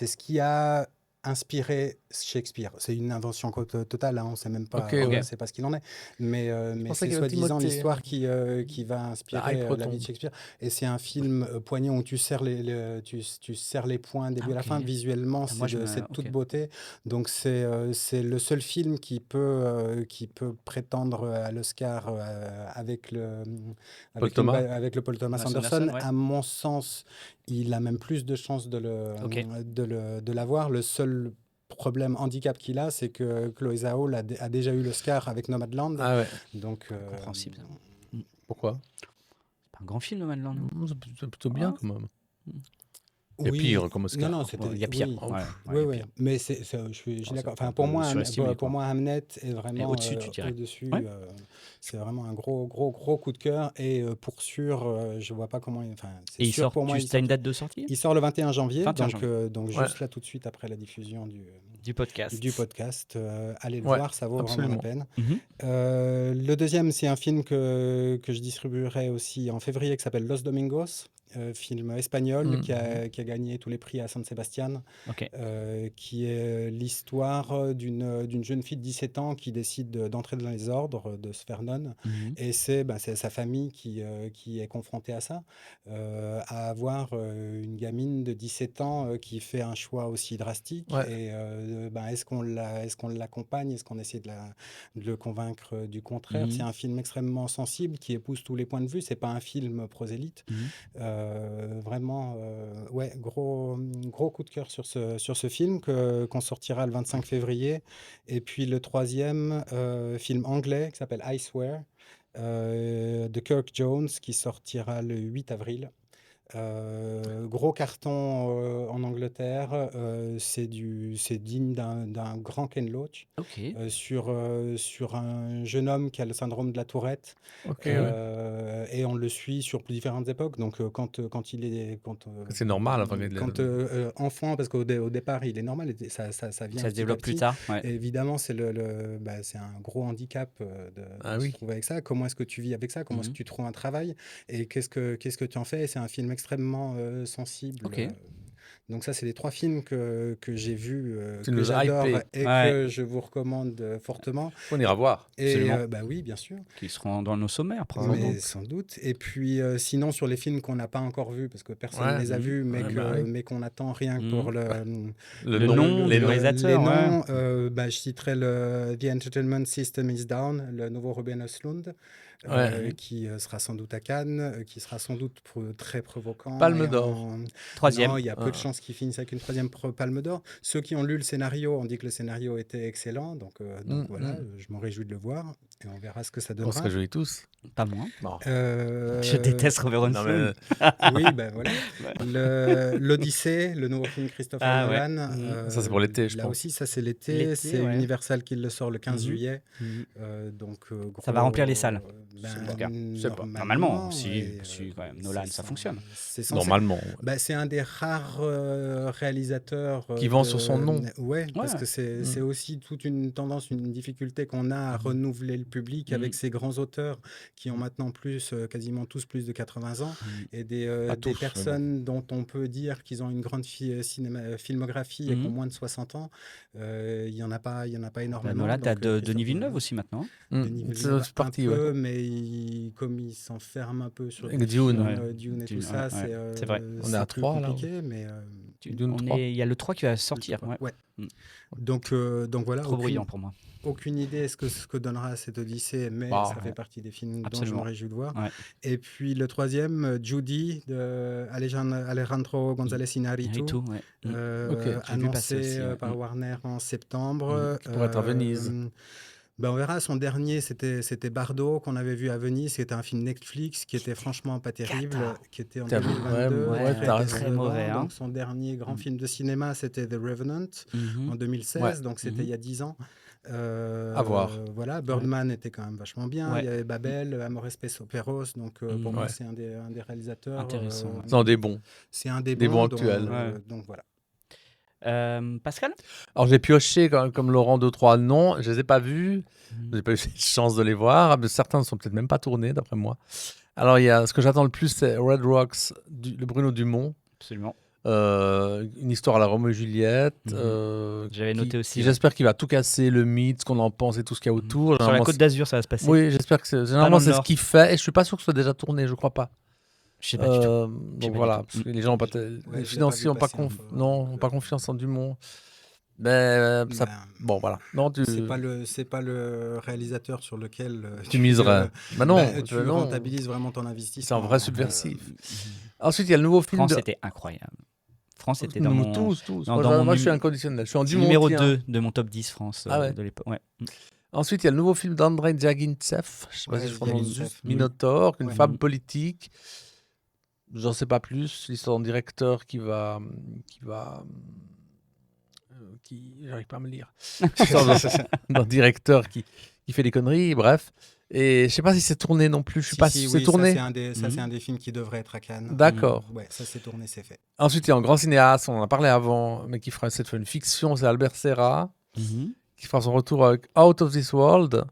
ce qui a inspiré Shakespeare. C'est une invention totale, hein, on ne sait même pas, Ok, on ouais. ne sait pas ce qu'il en est, mais pensais c'est qu'il y avait soi-disant Timothée. l'histoire qui va inspirer hype la retombe. vie de Shakespeare. Et c'est un film poignant où tu serres tu serres les poings début à la ok. fin. Visuellement, Ah, moi, c'est de toute ok. beauté. Donc c'est le seul film qui peut prétendre à l'Oscar avec Paul Thomas. avec le Paul Thomas Thomas Anderson. Anderson, ouais. À mon sens, il a même plus de chances Ok. de l'avoir. Le seul problème, handicap qu'il a, c'est que Chloé Zhao a déjà eu l'Oscar avec Nomadland. Ah ouais. Donc, Compréhensible, ça. Pourquoi? C'est pas un grand film, Nomadland. non C'est plutôt bien Ah. quand même. Il y a oui. pire comme Oscar. Non, non, c'était. Ouais, il y a pire. Oui, Ouais, ouais, oui, il y a oui. pire. Mais je suis c'est d'accord. un Enfin, peu pour moi, surestimé, quoi. pour moi, Hamnet est vraiment au-dessus, tu dirais. au-dessus. Ouais. C'est vraiment un gros coup de cœur. Et pour sûr, je vois pas comment. Enfin, c'est Et il sûr sort. pour moi. Tu as une date de sortie Il sort le 21 janvier. 21 donc, janvier. donc Ouais. juste là, tout de suite après la diffusion du podcast. du podcast. Allez le Ouais, voir, ça vaut vraiment absolument. la peine. Mhm. Le deuxième, c'est un film que je distribuerai aussi en février qui s'appelle Los Domingos, film espagnol Mhm. qui a gagné tous les prix à San Sebastian, Ok. qui est l'histoire d'une jeune fille de 17 ans qui décide d'entrer dans les ordres, de se faire nonne. Mhm. Et c'est sa famille qui est confrontée à ça, à avoir une gamine de 17 ans qui fait un choix aussi drastique. Ouais. Et est-ce qu'on l'accompagne? Est-ce qu'on essaie de le convaincre du contraire? Mhm. C'est un film extrêmement sensible qui épouse tous les points de vue. C'est pas un film prosélyte. Mhm. Vraiment, ouais, gros coup de cœur sur ce film qu'on sortira le 25 février. Et puis le troisième, film anglais qui s'appelle I Swear, de Kirk Jones, qui sortira le 8 avril. Gros carton en Angleterre, c'est digne d'un grand Ken Loach Ok. sur un jeune homme qui a le syndrome de la Tourette Ok, ouais. et on le suit sur différentes époques. Donc quand il est C'est normal. Enfin, enfant, parce au départ il est normal, et ça vient Ça se petit à développe plus petit. tard. Ouais. Et évidemment, c'est un gros handicap de Ah se oui. trouver avec ça. Comment est-ce que tu vis avec ça? Comment est-ce que tu trouves un travail? Et qu'est-ce que tu en fais? Et c'est un film extrêmement sensible. Ok. Donc ça, c'est les 3 films que j'ai vus, Tu que nous as j'adore hypé. et Ouais. que je vous recommande fortement. On ira voir. Et Absolument. bah oui, bien sûr, Qui seront dans nos sommaires, Sans probablement. doute. sans doute. Et puis sinon, sur les films qu'on n'a pas encore vus, parce que personne ne Ouais. les a vus, mais Ouais, bah oui. mais qu'on attend rien que Mhm. pour Le Le nom, nom les du noms. réalisateur. les ouais. noms, je citerai The Entertainment System is Down, le nouveau Ruben Östlund, Ouais. qui sera sans doute à Cannes, qui sera sans doute très provocant. Palme et d'Or. Troisième. Non, il y a peu de Ah. chances qu'ils finissent avec une 3e Palme d'Or. Ceux qui ont lu le scénario ont dit que le scénario était excellent, donc voilà, je m'en réjouis de le voir et on verra ce que ça On se donnera. réjouit tous. Pas moi. Bon. Je déteste Robert Non, Onslow. mais Oui, ben voilà. L'Odyssée, le nouveau film de Christopher Ah ouais. Nolan. ça, c'est pour l'été, je Là pense. aussi, ça c'est l'été. L'été, C'est ouais. Universal qui le sort le 15 Mhm. juillet. Mhm. Donc, Ça va remplir les salles. Ben, En tout cas. Je sais pas. Normalement, si, et, quand même, Nolan, c'est ça censé- fonctionne. C'est censé. Normalement. Ouais. Bah, c'est un des rares réalisateurs Qui vend sur son nom. Ouais, parce Ouais. que c'est aussi toute une tendance, une difficulté qu'on a à renouveler le public avec ces grands auteurs qui ont maintenant quasiment tous plus de 80 ans et Pas des tous, mais personnes dont on peut dire qu'ils ont une grande filmographie et qui ont moins de 60 ans. Il y en a pas énormément. Nolan, t'as donc, Denis Christopher Villeneuve Nolan. aussi maintenant. Denis C'est Villeneuve, c'est parti, un ouais. peu, mais comme il s'enferme un peu sur Avec des Dune. films, Ouais. Dune et Dune, tout ça, ouais, c'est vrai. On est à plus 3, là. compliqué, mais Dune 3. Il y a le 3 qui va sortir. Ouais. ouais. Mm. Donc voilà, Trop bruyant pour moi. aucune idée ce que donnera cette Odyssée, mais Bah, ça fait partie des films dont je Absolument. me réjouis de voir. Ouais. Et puis le 3e, Judy, de Alejandro González Iñárritu, Tout, ouais. Ok, j'ai vu passer annoncé aussi, ouais. par Warner en septembre. Qui pourrait être à Venise. Ben on verra, son dernier, c'était Bardo, qu'on avait vu à Venise. C'était un film Netflix qui était franchement pas terrible, cata. qui était en T'as vu, 2022. ouais, très t'as raison. Très mauvais, hein. Donc son dernier grand film de cinéma, c'était The Revenant en 2016, Ouais. donc c'était il y a 10 ans. À voir. Voilà, Birdman était quand même vachement bien. Ouais. Il y avait Babel, Amores Perros, donc pour moi Ouais. c'est un des réalisateurs. Intéressant, ouais. Non, des bons. C'est un des Des bons bons actuels. donc voilà. Pascal. Alors, j'ai pioché, comme Laurent, 2-3 noms. Je les ai pas vus. J'ai pas eu cette chance de les voir. Mais certains ne sont peut-être même pas tournés, d'après moi. Alors, il y a ce que j'attends le plus, c'est Red Rocks, le Bruno Dumont. Absolument. Une histoire à la Roméo et Juliette. J'avais noté aussi. J'espère qu'il va tout casser, le mythe, ce qu'on en pense et tout ce qu'il y a autour. Sur la Côte d'Azur, ça va se passer. Oui, j'espère que généralement dans le c'est ce Nord. qu'il fait. Et je suis pas sûr que ce soit déjà tourné, je crois pas. Je sais pas du tout. Donc pas voilà, du tout. parce que les gens ont pas je les l'ai financiers pas n'ont vu pas, passer encore, non, ont pas confiance en Dumont. Mais ça... Ben, bon voilà. Non, c'est pas le réalisateur sur lequel tu miserais. Bah non, tu non. rentabilises vraiment ton C'est investissement. un vrai Donc, subversif. Ensuite, il y a le nouveau film France, de c'était incroyable. France, c'était dans mon tous. Non, Moi, dans mon moi, je suis inconditionnel. Je suis en numéro Dumontien. 2 de mon top 10 France Ah ouais. de l'époque. Ouais. Ensuite, il y a le nouveau film d'Andrei Djagintsev, je sais pas Ouais, si je prononce Djagintsev, juste, oui. Minotaur, une Ouais. femme politique. J'en sais pas plus. L'histoire d'un directeur j'arrive pas à me lire. L'histoire d'un directeur qui fait des conneries, bref. Et je sais pas si c'est tourné non plus. Je suis pas si c'est oui, tourné. Ça, c'est un des films qui devrait être à Cannes. D'accord. Ouais, ça c'est tourné, c'est fait. Ensuite, il y a un grand cinéaste, on en a parlé avant, mais qui fera cette fois une fiction, c'est Albert Serra, qui fera son retour avec Out of This World,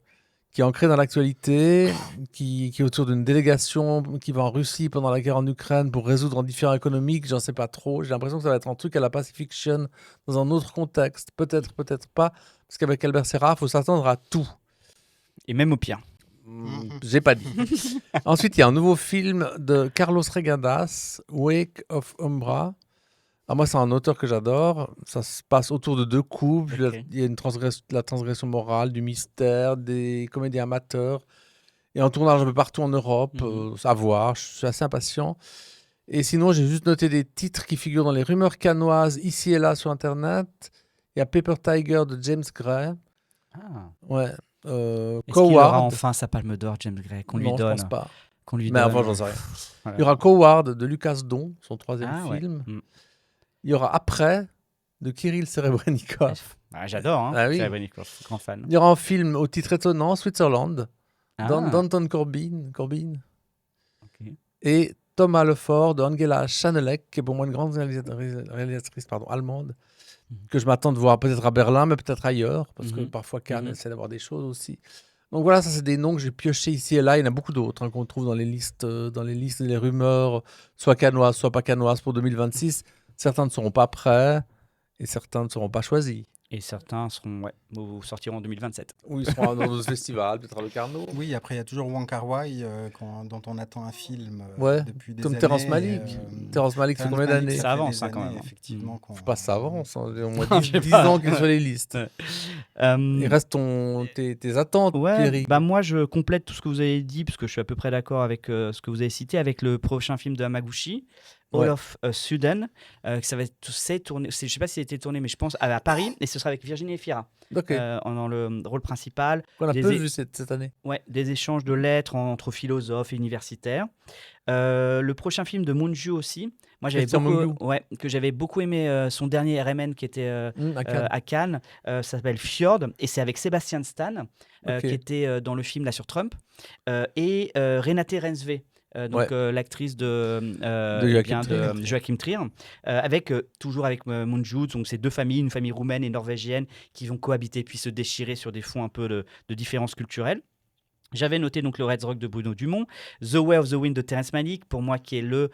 qui est ancré dans l'actualité, qui est autour d'une délégation qui va en Russie pendant la guerre en Ukraine pour résoudre un différend économique. J'en sais pas trop. J'ai l'impression que ça va être un truc à la Pacifiction dans un autre contexte. Peut-être, peut-être pas. Parce qu'avec Albert Serra, il faut s'attendre à tout. Et même au pire. J'ai pas dit. Ensuite, il y a un nouveau film de Carlos Regadas, Wake of Umbra. Alors moi, c'est un auteur que j'adore. Ça se passe autour de deux couples. Ok. Il y a la transgression morale, du mystère, des comédies amateurs. Et un tournage un peu partout en Europe. À voir. Je suis assez impatient. Et sinon, j'ai juste noté des titres qui figurent dans les rumeurs cannoises ici et là sur Internet. Il y a Paper Tiger de James Gray. Ah. Ouais. Est-ce qu'il Coward. aura enfin sa palme d'or, James Gray, qu'on lui Non, je donne pense pas. Qu'on lui Mais donne. avant, j'en sais rien. Voilà. Il y aura Coward de Lucas Don, son 3e Ah, ouais. film. Mm. Il y aura Après de Kirill Serebrennikov. Ah, j'adore, hein. Ah oui. Serebrennikov, grand fan. Il y aura un film au titre étonnant, Switzerland, Ah, d'Anton Corbijn. ok. Et Thomas Lefort de Angela Schanelek, qui est pour moi une grande réalisatrice allemande, que je m'attends de voir peut-être à Berlin, mais peut-être ailleurs, parce que parfois Cannes essaie d'avoir des choses aussi. Donc voilà, ça c'est des noms que j'ai piochés ici et là. Il y en a beaucoup d'autres qu'on trouve dans les listes et les rumeurs, soit cannoises, soit pas cannoises pour 2026. Certains ne seront pas prêts et certains ne seront pas choisis. Et certains sortiront en 2027. Ou ils seront dans d'autres festivals, peut-être à Locarno. Oui, après, il y a toujours Wong Kar-wai dont on attend un film depuis des comme années. Terrence Malick. Terrence Malick, c'est combien d'années? Ça avance, quand même. Effectivement, Je sais pas, ça avance. Au moins Non, 10, je sais 10 pas. ans qu'il est sur les listes. Il reste tes attentes, Pierrick. Bah moi je complète tout ce que vous avez dit parce que je suis à peu près d'accord avec ce que vous avez cité avec le prochain film de Hamaguchi, All of Sudden, ça va être tourné, je sais pas si ça a été tourné mais je pense à Paris et ce sera avec Virginie Efira dans le rôle principal. On a peu vu cette année. Ouais, des échanges de lettres entre philosophes et universitaires. Le prochain film de Moonju aussi. Moi, j'avais beaucoup aimé son dernier RMN qui était à Cannes. Ça s'appelle Fjord et c'est avec Sébastien Stan qui était dans le film là sur Trump et Renate Reinsve. L'actrice de Joachim Trier, toujours avec Moonju, donc c'est deux familles, une famille roumaine et norvégienne qui vont cohabiter puis se déchirer sur des fonds un peu de différences culturelles. J'avais noté donc le Red Rock de Bruno Dumont, The Way of the Wind de Terrence Malick, pour moi qui est le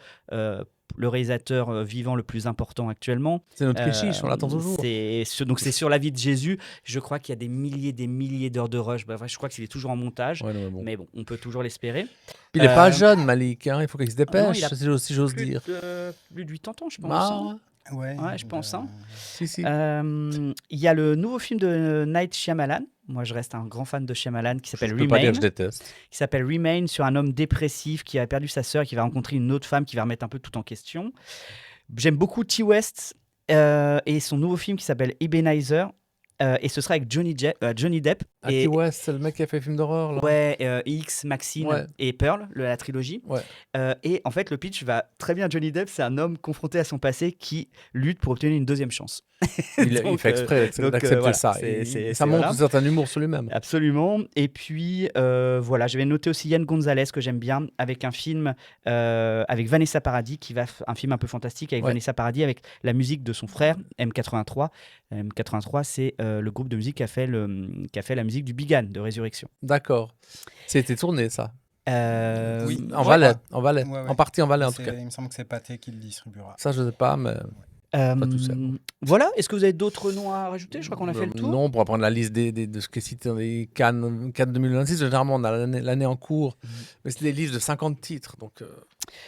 réalisateur vivant le plus important actuellement. C'est notre Kéchiche, on l'attend toujours. C'est sur la vie de Jésus. Je crois qu'il y a des milliers d'heures de rush. Je crois qu'il est toujours en montage, mais bon, on peut toujours l'espérer. Puis il n'est pas jeune, Malick, hein, il faut qu'il se dépêche, si j'ose dire. Plus de 80 ans, je pense. Ouais, je pense. Si. Il y a le nouveau film de Night Shyamalan. Moi, je reste un grand fan de Shyamalan qui s'appelle Remain. Pas dire que je déteste. Qui s'appelle Remain, sur un homme dépressif qui a perdu sa sœur et qui va rencontrer une autre femme qui va remettre un peu tout en question. J'aime beaucoup T. West et son nouveau film qui s'appelle Ebenezer. Et ce sera avec Johnny Depp. T. West, c'est le mec qui a fait le film d'horreur là. Ouais, X, Maxine et Pearl, la trilogie. Ouais. Et en fait, le pitch va très bien. Johnny Depp, c'est un homme confronté à son passé qui lutte pour obtenir une deuxième chance. Il fait exprès d'accepter ça. Ça montre un certain humour sur lui-même. Absolument. Et puis, j'avais noté aussi Yann Gonzalez, que j'aime bien, avec un film avec Vanessa Paradis, un film un peu fantastique avec Vanessa Paradis, avec la musique de son frère, M83. M83, c'est le groupe de musique qui a fait la musique du Bigan de Résurrection. D'accord. C'était tourné, ça oui. En Valais. Ouais. En partie en Valais, en tout cas. Il me semble que c'est Pathé qui le distribuera. Ça, je ne sais pas, mais... Pas tout seul. Voilà, est-ce que vous avez d'autres noms à rajouter? Je crois qu'on a fait le tour. Non, on pourra prendre la liste de ce qui est cité dans les Cannes 2026. Généralement, on a l'année en cours, mais c'est des listes de 50 titres, donc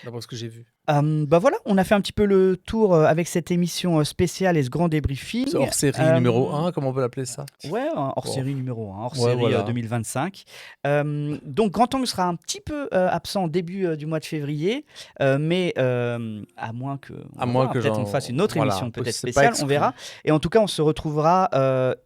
d'après ce que j'ai vu. Voilà, on a fait un petit peu le tour avec cette émission spéciale et ce grand débriefing. Hors série numéro 1, comment on peut l'appeler ça? Ouais, hors série numéro 1, hors série 2025. Donc Grand Angle sera un petit peu absent au début du mois de février, mais à moins que peut-être on fasse une autre émission peut-être spéciale, on verra. Et en tout cas, on se retrouvera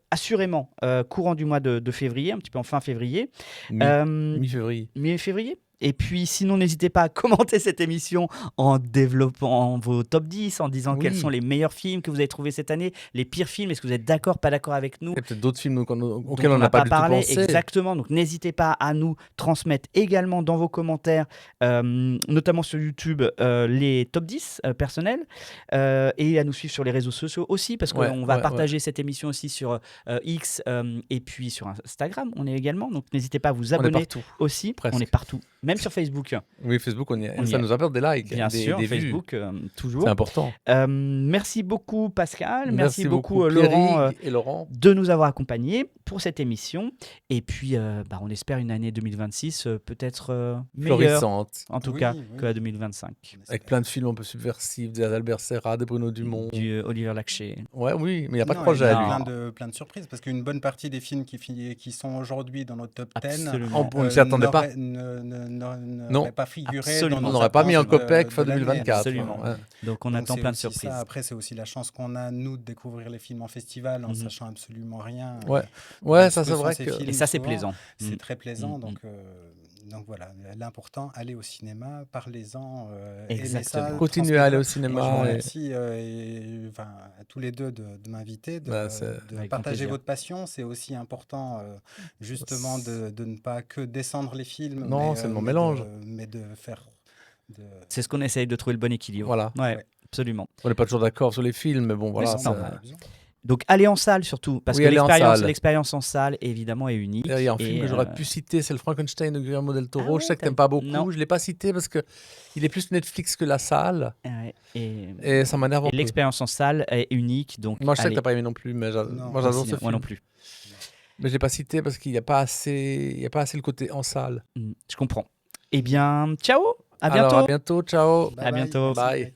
assurément courant du mois de février, un petit peu en fin février. Mi-février. Mi-février. Et puis, sinon, n'hésitez pas à commenter cette émission en développant vos top 10, en disant quels sont les meilleurs films que vous avez trouvés cette année, les pires films. Est-ce que vous êtes d'accord, pas d'accord avec nous? Il y a peut-être d'autres films auxquels on n'a pas parlé. Exactement. Donc, n'hésitez pas à nous transmettre également dans vos commentaires, notamment sur YouTube, les top 10 personnels et à nous suivre sur les réseaux sociaux aussi, parce qu'on va partager cette émission aussi sur X et puis sur Instagram. On est également. Donc, n'hésitez pas à vous abonner aussi. Presque. On est partout. Même sur Facebook. Oui, Facebook, ça nous apporte des likes. Bien sûr, Facebook, toujours. C'est important. Merci beaucoup, Pascal. Merci beaucoup, Laurent, de nous avoir accompagnés pour cette émission. Et puis, on espère une année 2026 peut-être meilleure, en tout cas, que la 2025. Avec plein de films un peu subversifs, des Albert Serra, des Bruno Dumont. Du Oliver Laché. Oui, mais il n'y a pas de projet à lui. Plein de surprises, parce qu'une bonne partie des films qui sont aujourd'hui dans notre top 10, on ne s'y attendait pas. N'aurait pas figuré. On n'aurait pas mis un copec fin 2024. Absolument. Donc on attend plein de surprises. Après, c'est aussi la chance qu'on a, nous, de découvrir les films en festival en sachant absolument rien. Ouais, ça c'est vrai que... Et ça, c'est plaisant. C'est très plaisant, donc Donc voilà, l'important, allez au cinéma, parlez-en, aimez Exactement. ça, Continuez à aller au transmettez-le. Moi, je vous cinéma. remercie à tous les deux de m'inviter, de Bah, c'est- de Avec grand partager plaisir. votre passion. C'est aussi important, justement, de ne pas que descendre les films, Non, mais, c'est le bon mais mélange. mais de faire... de- C'est ce qu'on essaye de trouver le bon équilibre. Voilà. Ouais, Ouais. absolument. On n'est pas toujours d'accord sur les films, mais bon, Mais voilà. c'est Non, ça- mais on en a besoin. Donc allez en salle surtout, parce Oui, que allez en salle. l'expérience en salle évidemment est unique. Il y a un film Et, que j'aurais pu citer, c'est le Frankenstein de Guillermo del Toro. Ah ouais, Je sais que t'as- t'aimes pas beaucoup. non. Je l'ai pas cité parce que il est plus Netflix que la salle. Ouais, Et ça m'énerve un et peu. l'expérience en salle est unique. Donc Moi, je sais que allez t'as pas aimé non plus, mais Non. moi, au j'adore ce cinéma. film. Moi non plus. Mais je l'ai pas cité parce qu'il n'y a pas assez, le côté en salle. Je comprends. Eh bien, ciao, à bientôt. Alors, à bientôt, ciao. Bye À bye, bientôt. merci. Bye.